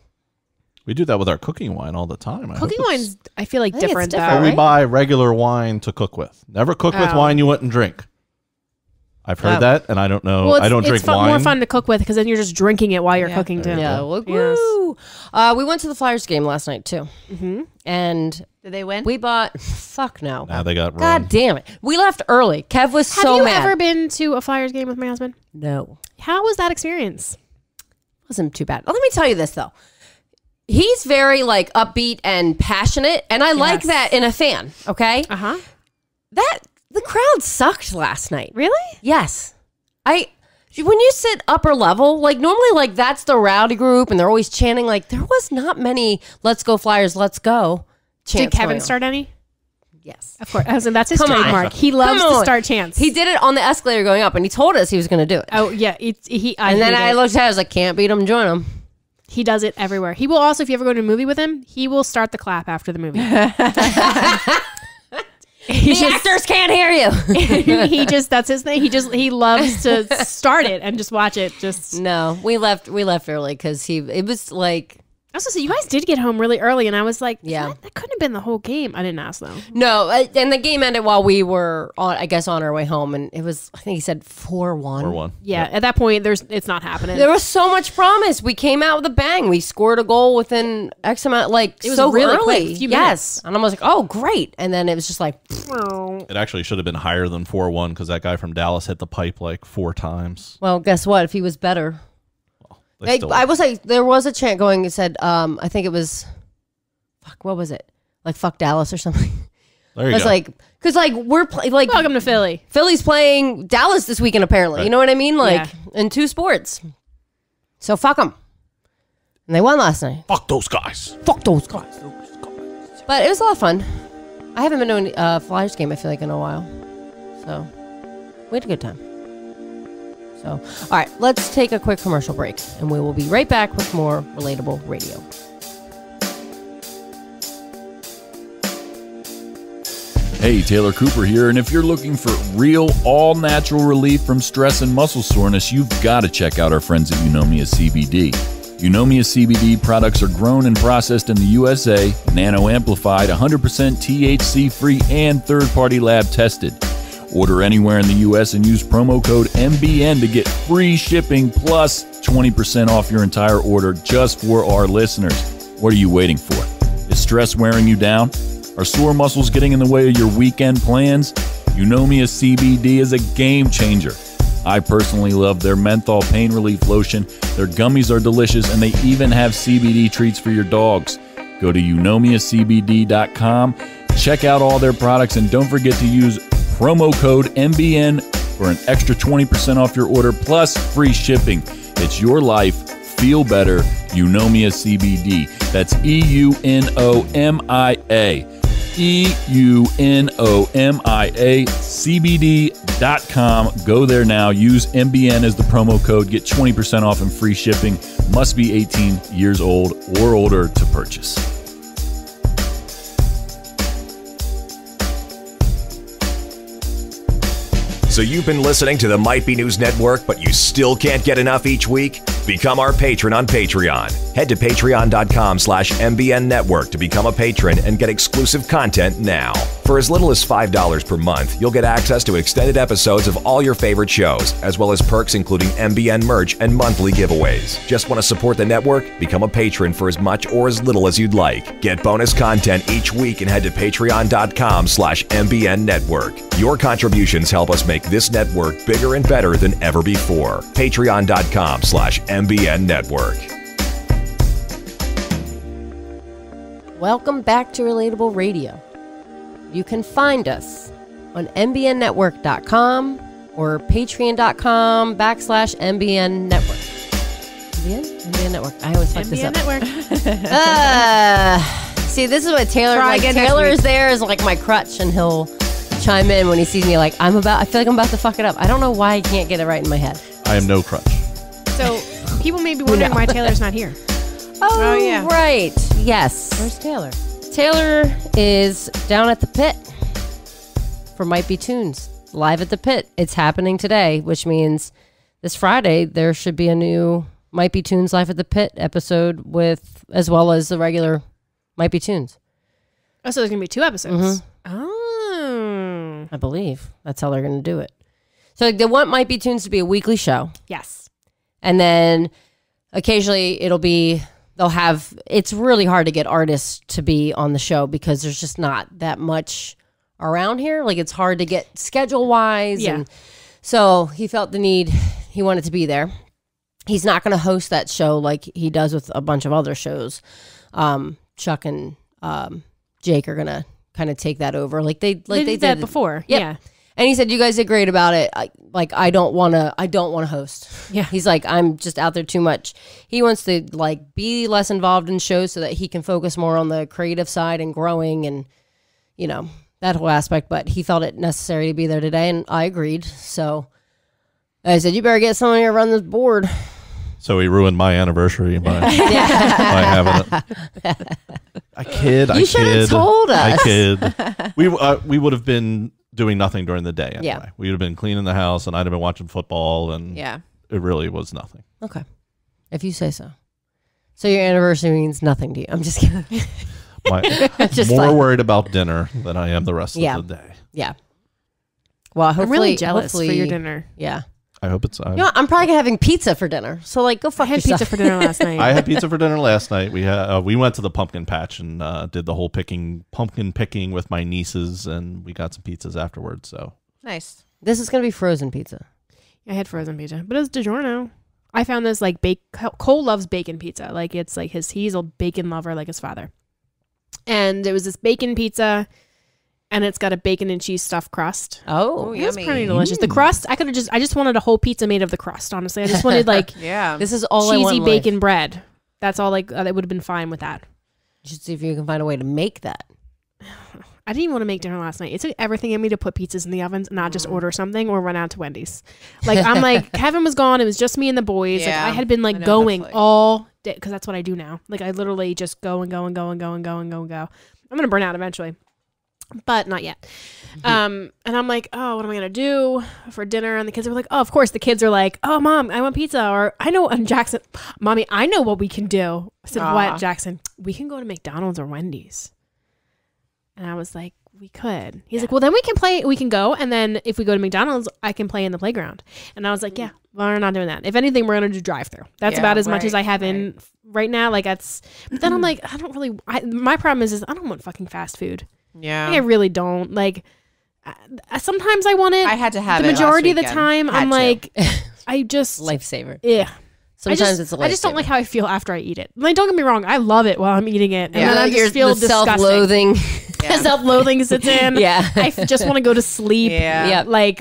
We do that with our cooking wine all the time. I hope Cooking it's- wine's, I feel like I think it's different different, But though. we right? buy regular wine to cook with. Never cook with Oh. wine you wouldn't drink. I've heard that, and I don't know. Well, I don't drink wine. More fun to cook with because then you're just drinking it while you're cooking too. Yeah, well, Yes. woo. We went to the Flyers game last night too, and Did they win? we bought. Fuck no. Nah, they got God ruined. damn it. We left early. Kev was Have so you mad. ever been to a Flyers game with my husband? No, How was that experience? wasn't too bad. Let me tell you this though. He's very like upbeat and passionate, and I like that in a fan. Okay, the crowd sucked last night. Really? Yes. When you sit upper level, like normally like that's the rowdy group and they're always chanting, like there was not many let's go Flyers, let's go chants. Did Kevin going on. start any? Yes. Of course. That's his Come on. trademark. He loves Come to on. start chants. He did it on the escalator going up and he told us he was going to do it. Oh yeah. And then I looked at it, I was like, can't beat him, join him. He does it everywhere. He will also, if you ever go to a movie with him, he will start the clap after the movie. The actors can't hear you. That's his thing. He loves to start it and just watch it. No, we left early because it was like, I was gonna say, you guys did get home really early, and I was like, Yeah. that couldn't have been the whole game. I didn't ask though. no, and the game ended while we were on our way home, and it was, I think he said 4-1. 4-1. Yeah, at that point, it's not happening. There was so much promise. We came out with a bang. We scored a goal within X amount, like It was so really early. quick, a few minutes. Yes, and I was like, oh great. And then it was just like, It actually should have been higher than 4-1 because that guy from Dallas hit the pipe like 4 times. well, guess what? If he was better, They still- I was like, there was a chant going. It said, I think it was, fuck, what was it? Like fuck Dallas or something. there you It's go. like, because like we're like Welcome to Philly. Philly's playing Dallas this weekend apparently. Right. You know what I mean? Like Yeah. in 2 sports. So fuck them. And they won last night. Fuck those guys. Fuck those guys. But it was a lot of fun. I haven't been to a Flyers game, I feel like, in a while. So we had a good time. So, all right, let's take a quick commercial break, and we will be right back with more Relatable Radio. Hey, Taylor Cooper here, and if you're looking for real, all-natural relief from stress and muscle soreness, you've got to check out our friends at Eunomia CBD. Eunomia CBD products are grown and processed in the USA, nano-amplified, 100% THC-free, and third-party lab tested. Order anywhere in the U.S. and use promo code MBN to get free shipping plus 20% off your entire order just for our listeners. What are you waiting for? Is stress wearing you down? Are sore muscles getting in the way of your weekend plans? Eunomia CBD is a game changer. I personally love their menthol pain relief lotion. Their gummies are delicious, and they even have CBD treats for your dogs. Go to eunomiacbd.com, check out all their products, and don't forget to use promo code MBN for an extra 20% off your order plus free shipping. It's your life. Feel better. Eunomia CBD. That's EUNOMIA. EUNOMIA. CBD.com. Go there now. Use MBN as the promo code. Get 20% off and free shipping. Must be 18 years old or older to purchase. So you've been listening to the Might Be News Network, but you still can't get enough each week? Become our patron on Patreon. Head to patreon.com/MBN Network to become a patron and get exclusive content now. For as little as $5 per month, you'll get access to extended episodes of all your favorite shows, as well as perks including MBN merch and monthly giveaways. Just want to support the network? Become a patron for as much or as little as you'd like. Get bonus content each week and head to patreon.com/MBN Network. Your contributions help us make this network bigger and better than ever before. Patreon.com/MBN Network. Welcome back to Relatable Radio. You can find us on mbnnetwork.com or patreon.com/MBN Network. MBN Network. I always fuck this MBN up. Network. See, this is what Taylor, Try like again next Taylor week. is there as like my crutch, and he'll chime in when he sees me like, I feel like I'm about to fuck it up. I don't know why I can't get it right in my head. I am no crutch. So people may be wondering why Taylor's not here. Oh, yeah. right. Yes. Where's Taylor? Taylor is down at the pit for Might Be Tunes, live at the pit. It's happening today, which means this Friday there should be a new Might Be Tunes live at the pit episode with, as well as the regular Might Be Tunes. Oh, so there's gonna be 2 episodes. Mm-hmm. Oh. I believe that's how they're going to do it. So the Want Might Be Tunes to be a weekly show. Yes. And then occasionally they'll have, it's really hard to get artists to be on the show because there's just not that much around here. Like it's hard to get schedule wise. Yeah. And so he felt the need, he wanted to be there. He's not going to host that show like he does with a bunch of other shows. Chuck and Jake are going to kind of take that over. Like they did that before. Yep. Yeah. And he said, you guys did great about it. I don't want to host. Yeah. He's like, I'm just out there too much. He wants to like be less involved in shows so that he can focus more on the creative side and growing and, you know, that whole aspect. But he felt it necessary to be there today. And I agreed. So I said, you better get someone here to run this board. So he ruined my anniversary by having it. I kid. You should have told us. I kid. We would have been doing nothing during the day anyway. Yeah. We would have been cleaning the house and I'd have been watching football and Yeah. it really was nothing. Okay. If you say so. So your anniversary means nothing to you. I'm just kidding. Just more like- worried about dinner than I am the rest Yeah. of the day. Yeah. Well, hopefully, I'm really jealous for your hopefully- dinner. Yeah. I hope it's. You know, I'm probably having pizza for dinner. So like, go fuck I had yourself. pizza for dinner last night. I had pizza for dinner last night. We went to the pumpkin patch and did the whole pumpkin picking with my nieces, and we got some pizzas afterwards. So Nice. This is gonna be frozen pizza. I had frozen pizza, but it was DiGiorno. I found this like Cole loves bacon pizza. Like it's like he's a bacon lover like his father. And it was this bacon pizza, and it's got a bacon and cheese stuffed crust. Oh, It was yummy. pretty delicious. The crust, I just wanted a whole pizza made of the crust. Honestly, I just wanted like Yeah. this is all I want cheesy in life. bacon bread. That's all. Like that would have been fine with that. You should see if you can find a way to make that. I didn't even want to make dinner last night. It took everything in me to put pizzas in the ovens and not just order something or run out to Wendy's. Like I'm like Kevin was gone. It was just me and the boys. Yeah, like I had been I like know going that's like- all day because that's what I do now. Like I literally just go and go and go and go and go and go and go. I'm gonna burn out eventually, but not yet. And I'm like, oh, what am I gonna do for dinner? And the kids are like, oh, of course. The kids are like, oh, mom, I want pizza. Or I know. And Jackson, mommy, I know what we can do. I said, what, Jackson? We can go to McDonald's or Wendy's. And I was like, we could. He's like, well, then we can go. And then if we go to McDonald's, I can play in the playground. And I was like, yeah, we're not doing that. If anything, we're going to do drive through. That's Yeah, about as much as I right, have in right now. Like that's, but then I'm like, I don't really, my problem is I don't want fucking fast food. Yeah. Like, I really don't. Like, sometimes I want it. I had to have the it last majority of the weekend. time. Had I'm to. like, I just, Lifesaver. yeah. Sometimes it's a lifesaver. I just don't like how I feel after I eat it. Like, don't get me wrong, I love it while I'm eating it, and Yeah. then I just feel the disgusting. self-loathing. Yeah. Self-loathing sits in. Yeah. I just want to go to sleep. Yeah. Yep. Like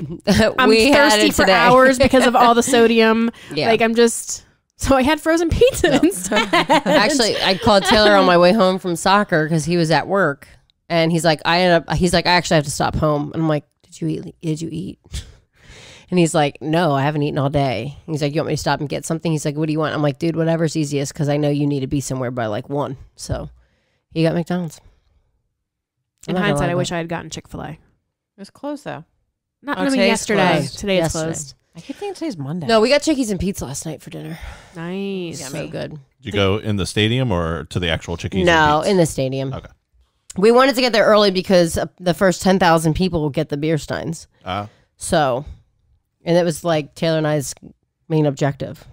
I'm We had thirsty it for today. hours because of all the sodium. Yeah. Like I'm just. So I had frozen pizza instead. Actually, I called Taylor on my way home from soccer because he was at work, and he's like, I actually have to stop home. And I'm like, did you eat? Did you eat? And he's like, no, I haven't eaten all day. He's like, you want me to stop and get something? He's like, what do you want? I'm like, dude, whatever's easiest because I know you need to be somewhere by like 1. So he got McDonald's. In hindsight, I wish I had gotten Chick-fil-A. It was closed though. Not Oh, I mean today's yesterday. closed. Today it's Yesterday. closed. I keep thinking today's Monday. No, we got Chickies and pizza last night for dinner. Nice. So good. Did you go in the stadium or to the actual Chickies? No, and Pete's? in the stadium. Okay. We wanted to get there early because the first 10,000 people will get the beer steins. So, and it was like Taylor and I's main objective.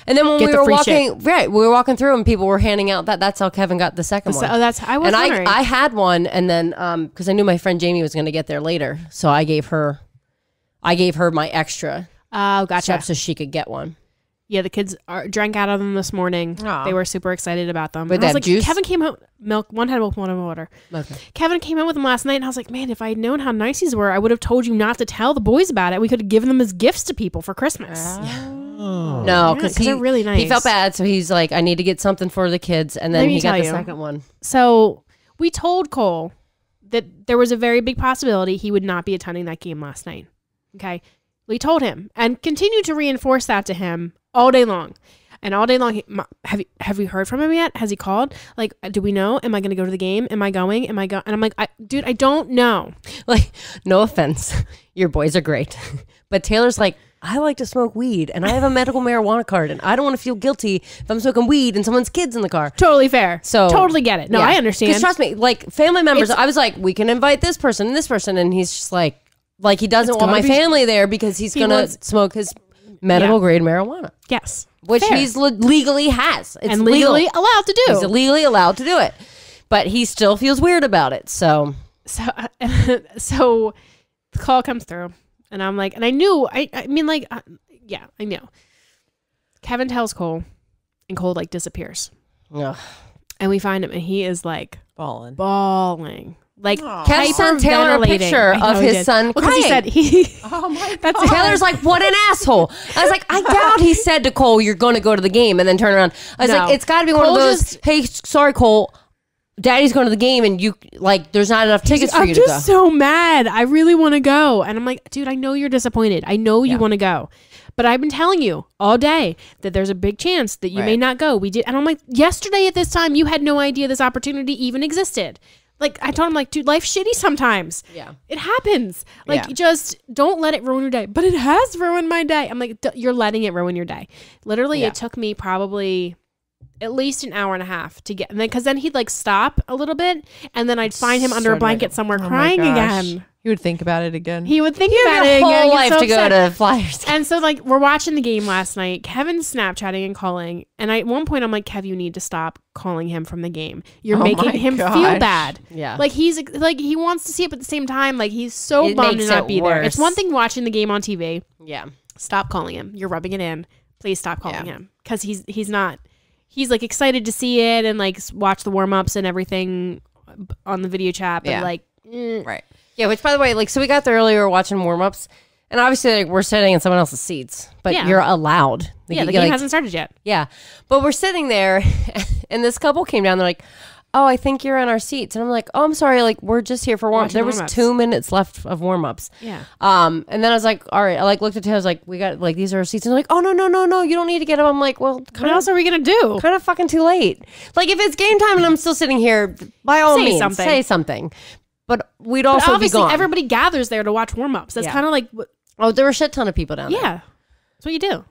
And then when Get we the were free walking, we were walking through and people were handing out that's how Kevin got the second one. Oh, that's I was And wondering. I had one, and then because I knew my friend Jamie was going to get there later, so I gave her my extra Oh, gotcha. stuff so she could get one. Yeah, the kids drank out of them this morning. Aw. They were super excited about them. Would And I was they like, have juice? Kevin came home, milk. One had milk, one had water. Okay. Kevin came out with them last night, and I was like, man, if I had known how nice these were, I would have told you not to tell the boys about it. We could have given them as gifts to people for Christmas. No, Yeah, because 'cause they're really nice. He felt bad, so he's like, I need to get something for the kids, and then Let me he got tell the you. second one. So we told Cole that there was a very big possibility he would not be attending that game last night. Okay. We told him and continued to reinforce that to him all day long. And all day long, have we heard from him yet? Has he called? Like, do we know? Am I going to go to the game? Am I going? And I'm like, dude, I don't know. Like, no offense, your boys are great, but Taylor's like, I like to smoke weed, and I have a medical marijuana card, and I don't want to feel guilty if I'm smoking weed and someone's kids in the car. Totally fair. So totally get it. No, yeah. I understand. Because trust me, like family members, I was like, we can invite this person and this person, and he's just like, Like he doesn't want my family there because he's going to smoke his medical grade marijuana. Yes. Which Fair. he's legally has. It's and legally allowed to do. He's legally allowed to do it. But he still feels weird about it. So the call comes through and I'm like, and I knew, I mean like, yeah, I knew. Kevin tells Cole and Cole like disappears. ugh. And we find him and he is like bawling. Like Kev sent Taylor a picture of his son because he said Oh my God. that's Taylor's like, what an asshole. I was like, I doubt he said to Cole, you're going to go to the game and then turn around. I was No. like, it's got to be one Cole of those, just- hey, sorry, Cole, Daddy's going to the game and you, like, there's not enough tickets for I'm you to go. just so mad. I really want to go. And I'm like, dude, I know you're disappointed. I know you want to go. But I've been telling you all day that there's a big chance that you may not go. We did. And I'm like, yesterday at this time, you had no idea this opportunity even existed. Like, I told him, like, dude, life's shitty sometimes. Yeah. It happens. Like, just don't let it ruin your day. But it has ruined my day. I'm like, you're letting it ruin your day. Literally, it took me probably at least an hour and a half to get, and then because then he'd like stop a little bit, and then I'd find him under a blanket somewhere crying again. He would think about it again. He would think about Your it whole again. He's life so to go upset. to Flyers. And so like we're watching the game last night. Kevin's Snapchatting and calling, and at one point I'm like, Kev, you need to stop calling him from the game. You're making him feel bad. Yeah. Like he's like he wants to see it, but at the same time, like he's so It bummed to makes not it be there. It's worse. one thing watching the game on TV. Yeah. Stop calling him. You're rubbing it in. Please stop calling him because he's not. He's like excited to see it and like watch the warm ups and everything on the video chat, but like, right. Yeah, which by the way, like, so we got there earlier watching warm ups, and obviously, like, we're sitting in someone else's seats, but you're allowed. Like, yeah, the game hasn't started yet. Yeah, but we're sitting there, and this couple came down. They're like, "Oh, I think you're in our seats," and I'm like, "Oh, I'm sorry. Like, we're just here for warm ups. There was warm-ups. 2 minutes left of warm ups." Yeah. And then I was like, "All right." I like looked at Taylor. I was like, "We got like these are our seats." And they're like, "Oh no, you don't need to get them." I'm like, "Well, What else are we gonna do? kind of fucking too late. Like if it's game time and I'm still sitting here, by all Say means, something. say something." But we'd But also be obviously, gone. everybody gathers there to watch warm ups. That's Yeah. kind of like, Oh, there were a shit ton of people down there. yeah, that's what you do.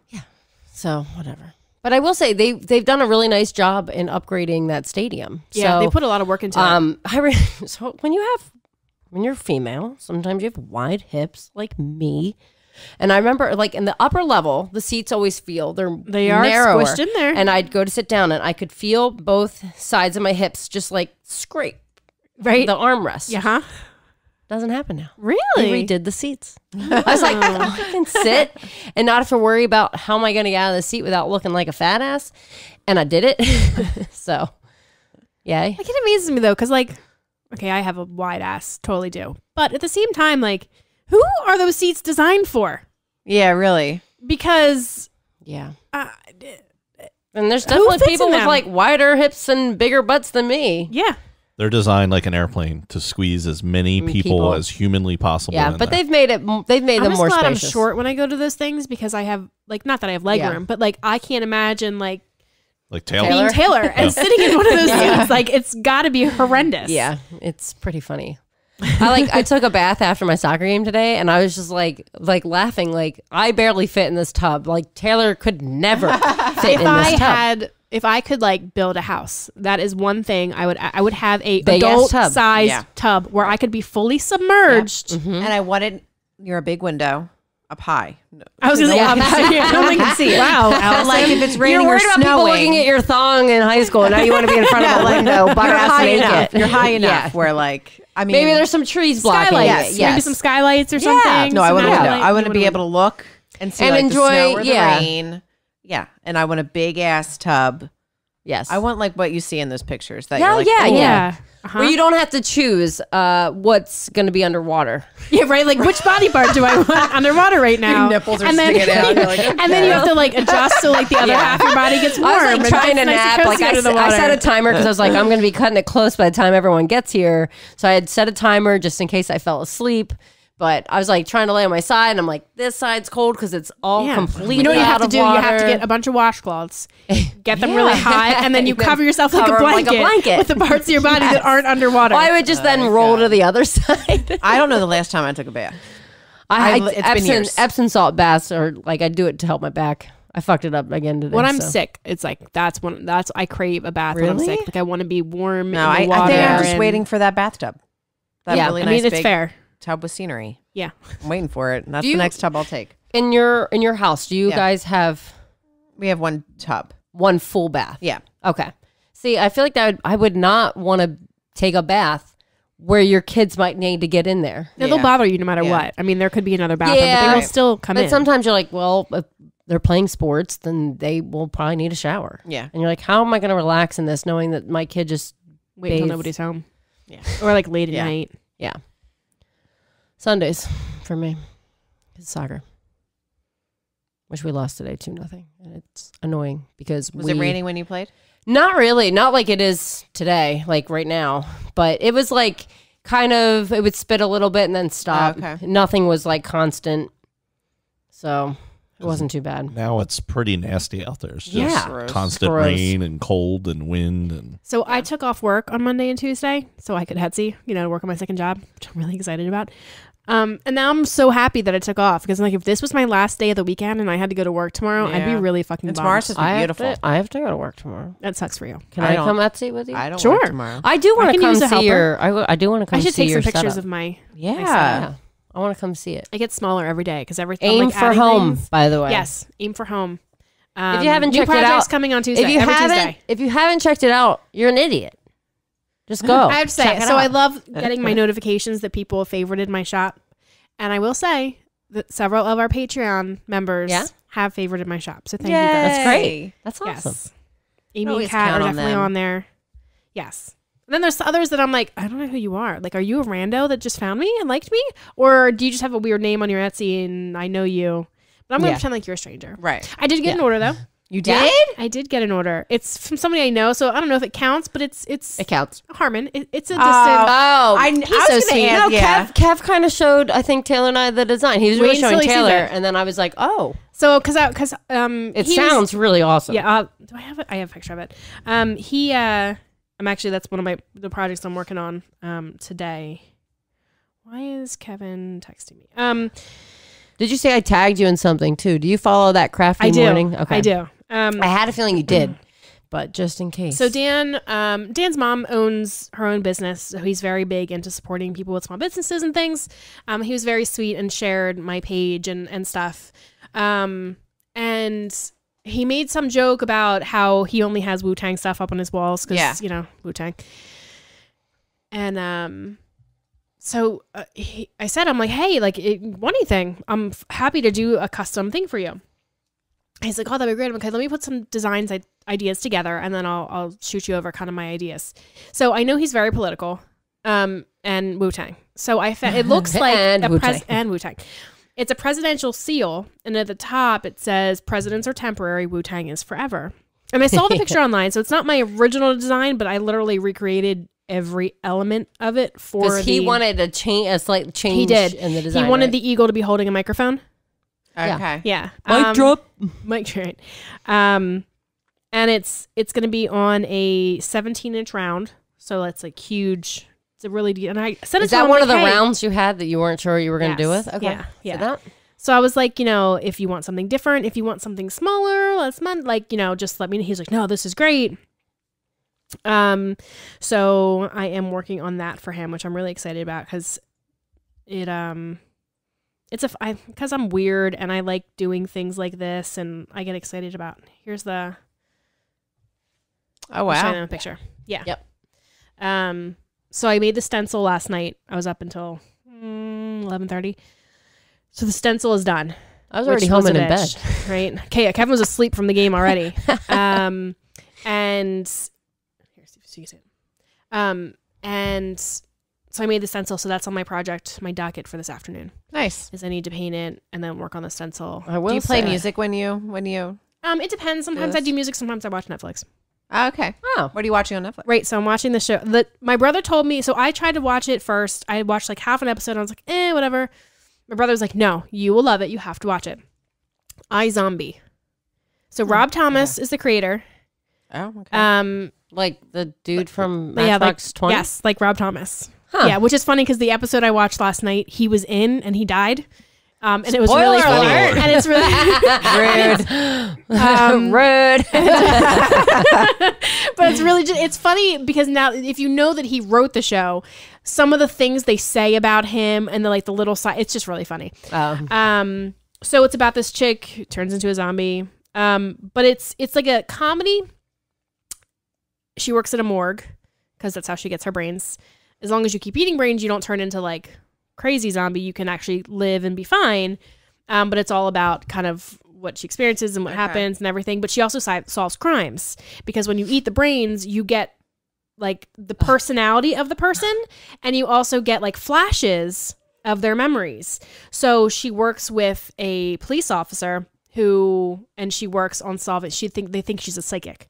So whatever. But I will say they've done a really nice job in upgrading that stadium. Yeah, so, they put a lot of work into it. so when you're female, sometimes you have wide hips like me. And I remember like in the upper level, the seats always feel They are narrower. squished in there. And I'd go to sit down and I could feel both sides of my hips just like scrape Right. the armrest. Yeah. Huh? Doesn't happen now. Really? They redid the seats. I was like, I can sit and not have to worry about how am I going to get out of the seat without looking like a fat ass. And I did it. So, yay. Like it amazes me though, because like, okay, I have a wide ass, totally do. But at the same time, like, who are those seats designed for? Yeah, really. Because Yeah. uh, And there's definitely fits people in with them? like wider hips and bigger butts than me. yeah, They're designed like an airplane to squeeze as many people as humanly possible. Yeah, in but there. they've made I'm them just more glad spacious. I'm short when I go to those things because I have like not that I have leg Yeah. room, but like I can't imagine like like Taylor. being Taylor and sitting in one of those seats. Like it's got to be horrendous. Yeah, it's pretty funny. I took a bath after my soccer game today, and I was just like laughing. Like I barely fit in this tub. Like Taylor could never fit in this tub. If I could like build a house, that is one thing I would have a Big ass adult tub. sized tub where I could be fully submerged. And I wanted near a big window up high. No. I was gonna say, No one can see it. wow, But Allison. like if it's raining You're worried or about people snowing, looking at your thong in high school, and now you want to be in front of a window, butt you're ass high naked. enough. You're high enough Yeah. where like I mean Maybe there's some trees blocking Skylights, it. Yes. maybe some skylights or something. No, I some want to outlight. I want to You be wanna- able to look and see And like, enjoy- the snow or the yeah. rain. Yeah, and I want a big ass tub. Yes. I want like what you see in those pictures. That Yeah, you're like, yeah, "Oh, Yeah. Uh-huh. Where you don't have to choose what's going to be underwater. Yeah, right. Like, which body part do I want underwater right now? Your nipples are and then, sticking out. You're like, and then you have to like adjust so like the other half of your body gets warm. I was like and trying to gets nice nap. and Like cozy I under the I set water. a timer because I was like, I'm going to be cutting it close by the time everyone gets here. So I had set a timer just in case I fell asleep. But I was like trying to lay on my side, and I'm like, this side's cold because it's all Yeah. completely You know what you out have to of do? You have to water. get a bunch of washcloths, get them Yeah. really high, and then you Then cover yourself like cover a 'em like blanket, a blanket. with the parts of your body Yes. that aren't underwater. Well, I would just then roll to the other side. I don't know the last time I took a bath. It's been years. Epsom salt baths, or like I do it to help my back. I fucked it up again today. when I'm so. sick, it's like I crave a bath when I'm Really? sick. Like I want to be warm No, in the water. I think I'm just and- waiting for that bathtub. That Yeah, really I nice mean, it's big- fair. tub with scenery. Yeah. I'm waiting for it. That's Do you- the next tub I'll take. In your house, do you Yeah. guys have We have one tub. one full bath? Yeah. Okay. See, I feel like I would not want to take a bath where your kids might need to get in there. No, Yeah. they'll bother you no matter Yeah. what. I mean, there could be another bathroom, but Yeah. they will Right. still come But in. sometimes you're like, well, if they're playing sports, then they will probably need a shower. Yeah. And you're like, how am I going to relax in this knowing that my kid just Wait until bathes? nobody's home. Yeah. Or like late at Yeah. night. Yeah. Sundays for me. It's soccer. Which we lost today 2-0. And it's annoying because Was it raining when you played? Not really. Not like it is today, like right now. But it was like kind of, it would spit a little bit and then stop. Oh, okay. Nothing was like constant. So it wasn't too bad. Now it's pretty nasty out there. It's just Yeah. Gross. constant Gross. rain and cold and wind and So I took off work on Monday and Tuesday so I could Etsy, work on my second job, which I'm really excited about. And now I'm so happy that I took off because like if this was my last day of the weekend and I had to go to work tomorrow, I'd be Yeah. really fucking And bummed. tomorrow's just I beautiful. have to go to work tomorrow. That sucks for you. Can I I, don't- come Etsy with you? I don't Sure. work tomorrow. I do want I to can come use a see helper. your. I do want to come I should see take your some pictures setup. of my Yeah. Yeah, I want to come see it. I get smaller every day because every Aim I'm, like, for adding home, things. by the way. Yes, aim for home. If you haven't new checked it projects out, coming on Tuesday. If you every haven't, Tuesday. if you haven't checked it out, you're an idiot. Just go. I have to say, Check it so I out. love getting my notifications that people have favorited my shop, and I will say that several of our Patreon members Yeah? have favorited my shop. So thank you guys. That's great. That's awesome. Yes. Amy and Always Kat count are on definitely them. on there. Yes. And then there's others that I'm like, I don't know who you are. Like, are you a rando that just found me and liked me? Or do you just have a weird name on your Etsy and I know you? But I'm going to Yeah. pretend like you're a stranger. Right. I did get an order, though. You Yeah. did? I did get an order. It's from somebody I know, so I don't know if it counts, but it's It counts. Harmon. It's a distant. Oh, I he's was so gonna sweet. ask, No, yeah. Kev kind of showed, I think, Taylor and I the design. He was really Wait showing until he sees Taylor, it. and then I was like, oh, So, because it sounds really awesome. Yeah. Do I have it? I have a picture of it. I'm actually, that's one of the projects I'm working on today. Why is Kevin texting me? Did you say I tagged you in something too? Do you follow that crafty I do. morning? Okay. I do. I had a feeling you did, but just in case. So Dan's mom owns her own business, so he's very big into supporting people with small businesses and things. He was very sweet and shared my page and stuff. And he made some joke about how he only has Wu-Tang stuff up on his walls because, Wu-Tang. And so I said, I'm like, hey, like, want anything? I'm happy to do a custom thing for you. He's like, oh, that'd be great. I'm like, okay, let me put some designs ideas together, and then I'll shoot you over kind of my ideas. So I know he's very political, and Wu-Tang. So it looks like And Wu-Tang. and Wu-Tang. It's a presidential seal, and at the top it says, "Presidents are temporary, Wu-Tang is forever." And I saw the picture online, so it's not my original design, but I literally recreated every element of it for because he wanted a slight change He did. in the design. He wanted right? the eagle to be holding a microphone. Yeah. Okay. Yeah. mic drop. Mic drop. And it's going to be on a 17-inch round, so that's like huge. It's a really and I said Is that one of the rounds you had that you weren't sure you were going to do Yes. with? Okay. Yeah, yeah. So that, So I was like, if you want something different, if you want something smaller, just let me know. He's like, no, this is great. So I am working on that for him, which I'm really excited about because because I'm weird and I like doing things like this and I get excited about. Here's the Oh, I'll show you wow. a picture. Yeah. Yep. So I made the stencil last night. I was up until 11:30. So the stencil is done. I was which already home a and in bed. bitch, right? Okay, Kevin was asleep from the game already. And here, so you can see it. And so I made the stencil. So that's on my project, my docket for this afternoon. Nice. Is I need to paint it and then work on the stencil. I will Do you play say- music when you? It depends. Sometimes I Yes. do music. Sometimes I watch Netflix. Oh, okay. Oh. What are you watching on Netflix? Right. So I'm watching the show. My brother told me. So I tried to watch it first. I watched like half an episode. I was like, whatever. My brother was like, no, you will love it. You have to watch it. iZombie. So Rob Thomas is the creator. Oh, okay. Like the dude from Yeah, Matchbox 20? Yes, like Rob Thomas. Huh. Yeah, which is funny because the episode I watched last night, he was in and he died. And it was really funny. alert. And it's really Rude. but it's really just, it's funny because now if you know that he wrote the show, some of the things they say about him and the little side, it's just really funny. So it's about this chick who turns into a zombie. But it's like a comedy. She works at a morgue because that's how she gets her brains. As long as you keep eating brains, you don't turn into like crazy zombie. You can actually live and be fine. But it's all about kind of what she experiences and what happens and everything. But she also solves crimes because when you eat the brains, you get like the personality of the person, and you also get like flashes of their memories. So she works with a police officer and she works on solving. They think she's a psychic.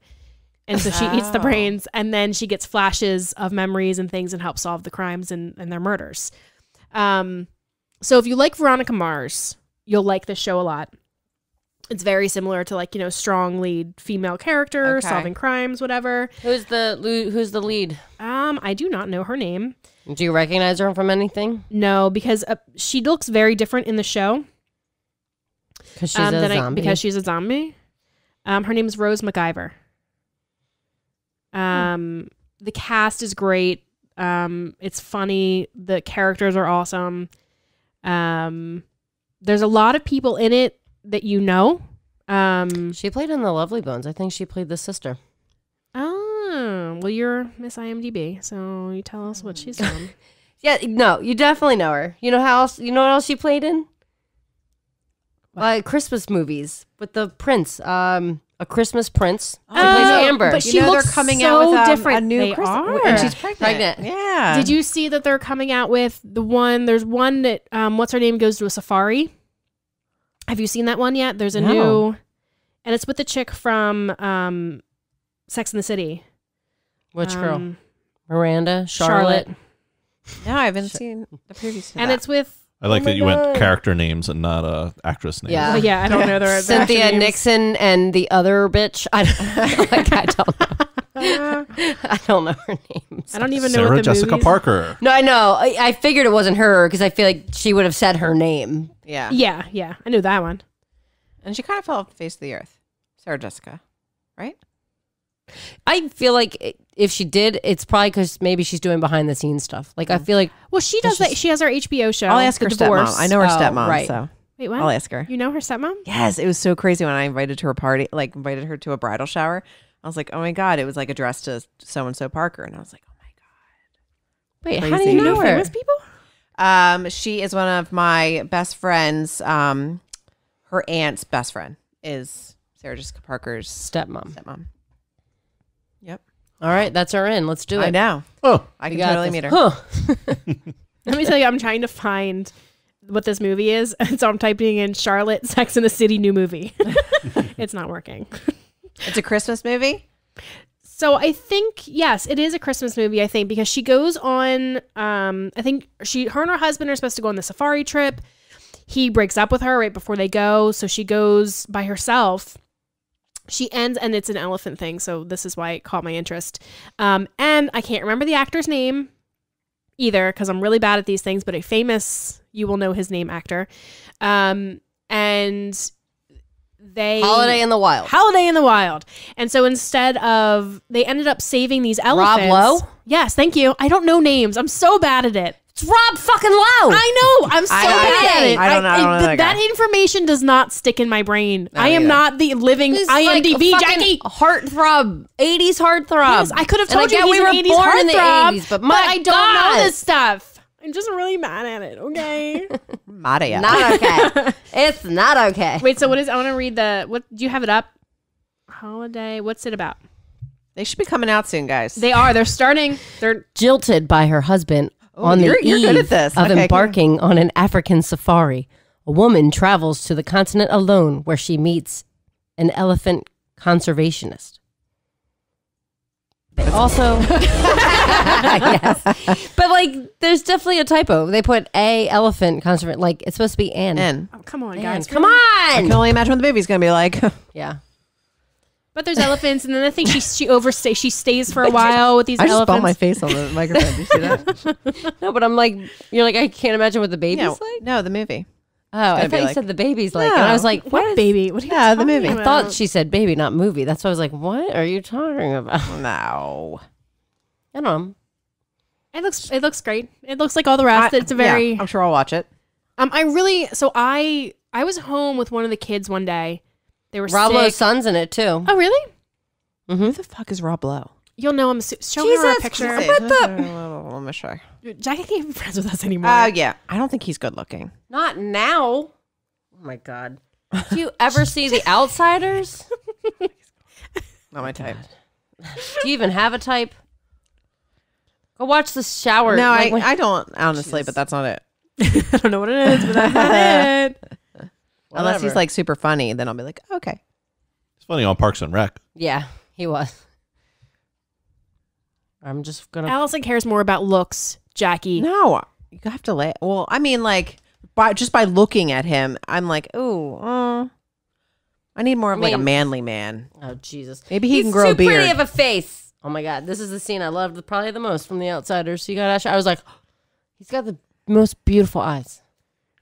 And so she eats the brains, and then she gets flashes of memories and things and helps solve the crimes and their murders. So if you like Veronica Mars, you'll like this show a lot. It's very similar to like, strong lead female character, solving crimes, whatever. Who's the lead? I do not know her name. Do you recognize her from anything? No, because she looks very different in the show. Because she's a zombie. Because she's a zombie. Her name is Rose McIver. The cast is great. It's funny. The characters are awesome. There's a lot of people in it that you know. She played in The Lovely Bones. I think she played the sister. Oh, well, you're Miss IMDb, so you tell us what she's done. Yeah, no, you definitely know her. You know how else? You know what else she played in? Christmas movies with the prince. A Christmas Prince. She plays Amber. But she looks they're coming so out with different. a new They Christmas, are. and she's pregnant. Yeah. Did you see that they're coming out with there's one that, what's her name, goes to a safari? Have you seen that one yet? There's a new, and it's with the chick from Sex and the City. Which girl? Miranda? Charlotte? No, I haven't seen the previews. And it's with, I like that you went character names and not actress names. Yeah. well, yeah, I don't know their Cynthia actual names. Nixon and the other bitch. I don't know her names. I don't even know Sarah what the Jessica movies- Parker. No, I know. I figured it wasn't her because I feel like she would have said her name. Yeah. Yeah, I knew that one. And she kind of fell off the face of the earth. Sarah Jessica, right? I feel like if she did, it's probably because maybe she's doing behind the scenes stuff. Like I feel like Well, she does that. She has her HBO show. I'll ask The her Divorce. stepmom. I know her Oh, stepmom, right. so Wait, what? I'll ask her. You know her stepmom? Yes, it was so crazy when I invited her to a party, like invited her to a bridal shower. I was like, oh my God, it was like addressed to so-and-so Parker. And I was like, oh my God. wait, how do Crazy. you know her? Famous people? She is one of my best friends. Her aunt's best friend is Sarah Jessica Parker's Stepmom. stepmom. Yep. All right, that's her in. Let's do it. I know. Oh, I We can got totally this. meet her. Huh. Let me tell you, I'm trying to find what this movie is. And so I'm typing in Charlotte, Sex and the City new movie. It's not working. It's a Christmas movie? So I think, yes, it is a Christmas movie, I think, because she goes on, I think her and her husband are supposed to go on the safari trip. He breaks up with her right before they go. So she goes by herself. She ends, and it's an elephant thing. So this is why it caught my interest. And I can't remember the actor's name either, because I'm really bad at these things, but a famous, you will know his name, actor. And they... Holiday in the Wild. Holiday in the Wild. And so instead of, they ended up saving these elephants. Rob Lowe? Yes, thank you. I don't know names. I'm so bad at it. It's Rob fucking Lowe. I know. I'm so bad at it. I don't know that that guy. information does not stick in my brain. I am either. not the living This is IMDb like Jackie. heartthrob, 80s heartthrob. Yes, I could have told And you I get he's we were an 80s born in the heartthrob, 80s, but my I don't God. know this stuff. I'm just really mad at it, okay? Maria. Not okay. It's not okay. Wait, so what is, I want to read what, do you have it up? Holiday, what's it about? They should be coming out soon, guys. They're starting, Jilted by her husband on the you're eve good at this. of Okay, embarking on an African safari. A woman travels to the continent alone where she meets an elephant conservationist. Also, yes. But like, there's definitely a typo. They put a elephant conservation, like it's supposed to be an. And oh, come on, An. guys. Come I on. can only imagine what the movie's going to be like. Yeah. But there's elephants, and then I think she overstays. She stays for a while with these I just elephants. bumped my face on the microphone. Did you see that? No, but I'm like, you're like, I can't imagine what the baby's Yeah, like. no, the movie. Oh, I thought you said the baby's like, and I was like, What baby? What are you Yeah, the talking movie. about? I thought she said baby, not movie. That's why I was like, what are you talking about? No. I don't know. It looks great. It looks like all the rest. It's a very I'm sure I'll watch it. I was home with one of the kids one day. They were Rob Lowe's sick. son's in it too. Oh, really? Who the fuck is Rob Lowe? You'll know him. Show her a picture. Let me show. Jackie can't be friends with us anymore. Yeah. I don't think he's good looking. Not now. Oh my God. Do you ever see The Outsiders? Not my type. Do you even have a type? Go watch The Shower. No, Like, I don't, honestly, but that's not it. I don't know what it is, but that's not it. Unless he's like super funny, then I'll be like, okay. It's funny on Parks and Rec. Yeah, he was. I'm just gonna. Allison cares more about looks, Jackie. No, you have to lay. Well, I mean, like, just by looking at him, I'm like, ooh, I need more of like a manly man. Oh Jesus! Maybe he He's can grow too a beard. pretty of a face. Oh my God! This is the scene I loved probably the most from The Outsiders. You got. I was like, he's got the most beautiful eyes.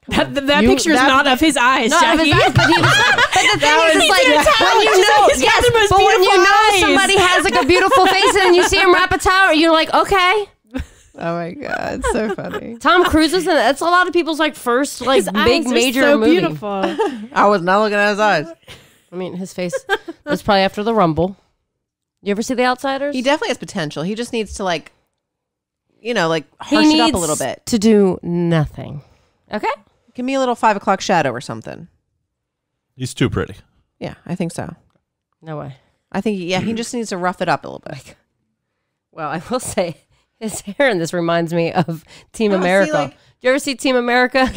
That picture is not of his eyes, Not of Jackie. his eyes, but he was. But the thing is, it's like when you know, He's got the most but when you beautiful know eyes. somebody has like a beautiful face and you see him wrap a towel, you're like, okay. Oh my god, it's so funny. Tom Cruise is in it. That's a lot of people's like first like His big eyes are major so movie. beautiful. I was not looking at his eyes. I mean, his face. That's probably after the Rumble. You ever see The Outsiders? He definitely has potential. He just needs to like, like He harsh it needs up a little bit. to do nothing. Okay. Give me a little 5 o'clock shadow or something. He's too pretty. Yeah, I think so. No way. I think he just needs to rough it up a little bit. Well, I will say his hair in this reminds me of Team Oh, see, America. like- Do you ever see Team America?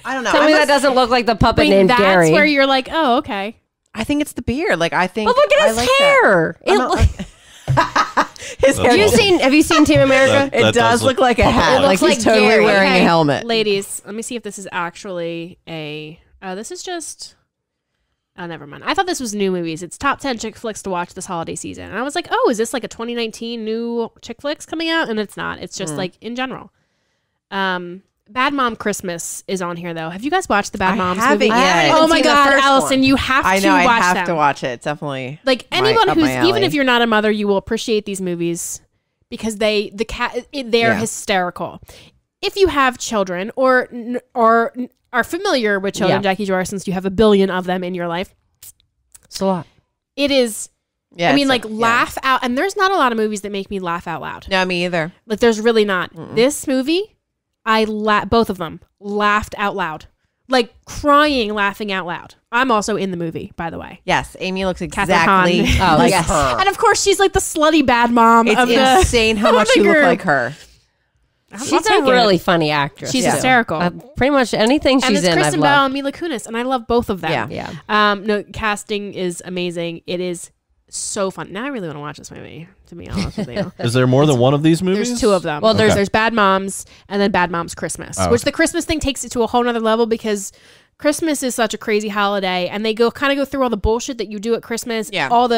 I don't know. Tell me that doesn't look like the puppet named that's Gary. where you're like, oh, okay. I think it's the beard. Like I think. But look at I his like that. hair. I'm It not- look- His hair. have you seen Team America? That It does look like a hat. It Like looks he's like totally Gary. wearing Okay, a helmet. Ladies, let me see if this is actually a. This is just. Oh, never mind. I thought this was new movies. It's top 10 chick flicks to watch this holiday season. And I was like, oh, is this like a 2019 new chick flicks coming out? And it's not. It's just like in general. Bad Mom Christmas is on here though. Have you guys watched the Bad I Moms haven't movie? yet. Oh my seen the God, first Allison, one. you have I to know. I watch have them. to watch it. It's definitely Like anyone up my who's even alley. if you're not a mother, you will appreciate these movies because they're hysterical. If you have children or are familiar with children, Yeah. Jackie Joy, since you have a billion of them in your life, It's a lot. it is. Yeah, I mean, it's like laugh out, and there's not a lot of movies that make me laugh out loud. No, me either. Like there's really not. This movie, both of them laughed out loud, like crying, laughing out loud. I'm also in the movie, by the way. Yes, Amy looks Catherine exactly Hahn. like yes. her. And of course, she's like the slutty bad mom It's of the. insane how of much the you look group. like her. She's I'll a take it. really funny actress. She's Yeah. hysterical. Pretty much anything And she's it's in, I've Kristen Bell loved. and Mila Kunis, and I love both of them. Yeah. Yeah. No, casting is amazing. It is so fun. Now I really want to watch this movie, to be honest with you. Is there more than one of these movies? There's two of them. Well, Okay. There's Bad Moms and then Bad Moms Christmas, Oh, which okay. the Christmas thing takes it to a whole nother level because Christmas is such a crazy holiday, and they go through all the bullshit that you do at Christmas. Yeah. All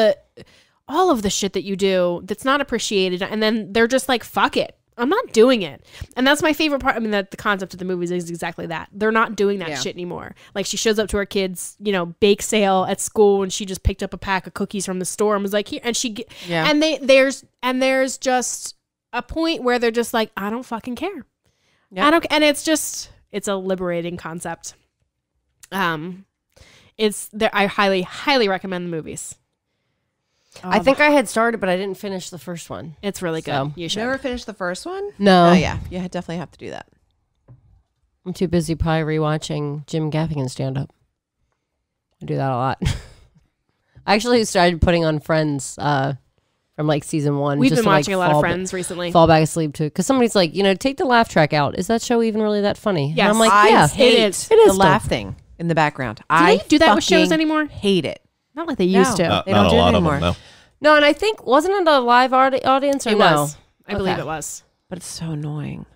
of the shit that you do that's not appreciated, and then they're just like, fuck it. I'm not doing it. And that's my favorite part. I mean, the concept of the movies is exactly that. They're not doing that shit anymore. Like she shows up to her kids, bake sale at school, and she just picked up a pack of cookies from the store and was like, here. And there's just a point where they're just like, I don't fucking care. Yeah. I don't, and it's a liberating concept. I highly, highly recommend the movies. I think I had started, but I didn't finish the first one. It's really good. So- You should. Never finished the first one? No. Oh yeah. You definitely have to do that. I'm too busy probably rewatching Jim Gaffigan stand up. I do that a lot. I actually started putting on Friends from like season 1. We've just been to, like, watching a lot of fall Friends recently. Fall back asleep too. Because somebody's like, take the laugh track out. Is that show even really that funny? Yes. And I'm like, I yeah. hate it is. It is the still. laugh thing in the background. Do they do that with shows fucking anymore? Hate it. Not like they used to. Not, They not don't a do it lot of anymore. them, no. No, and I think, wasn't it a live audience or It no? was. I believe Okay. it was. But it's so annoying.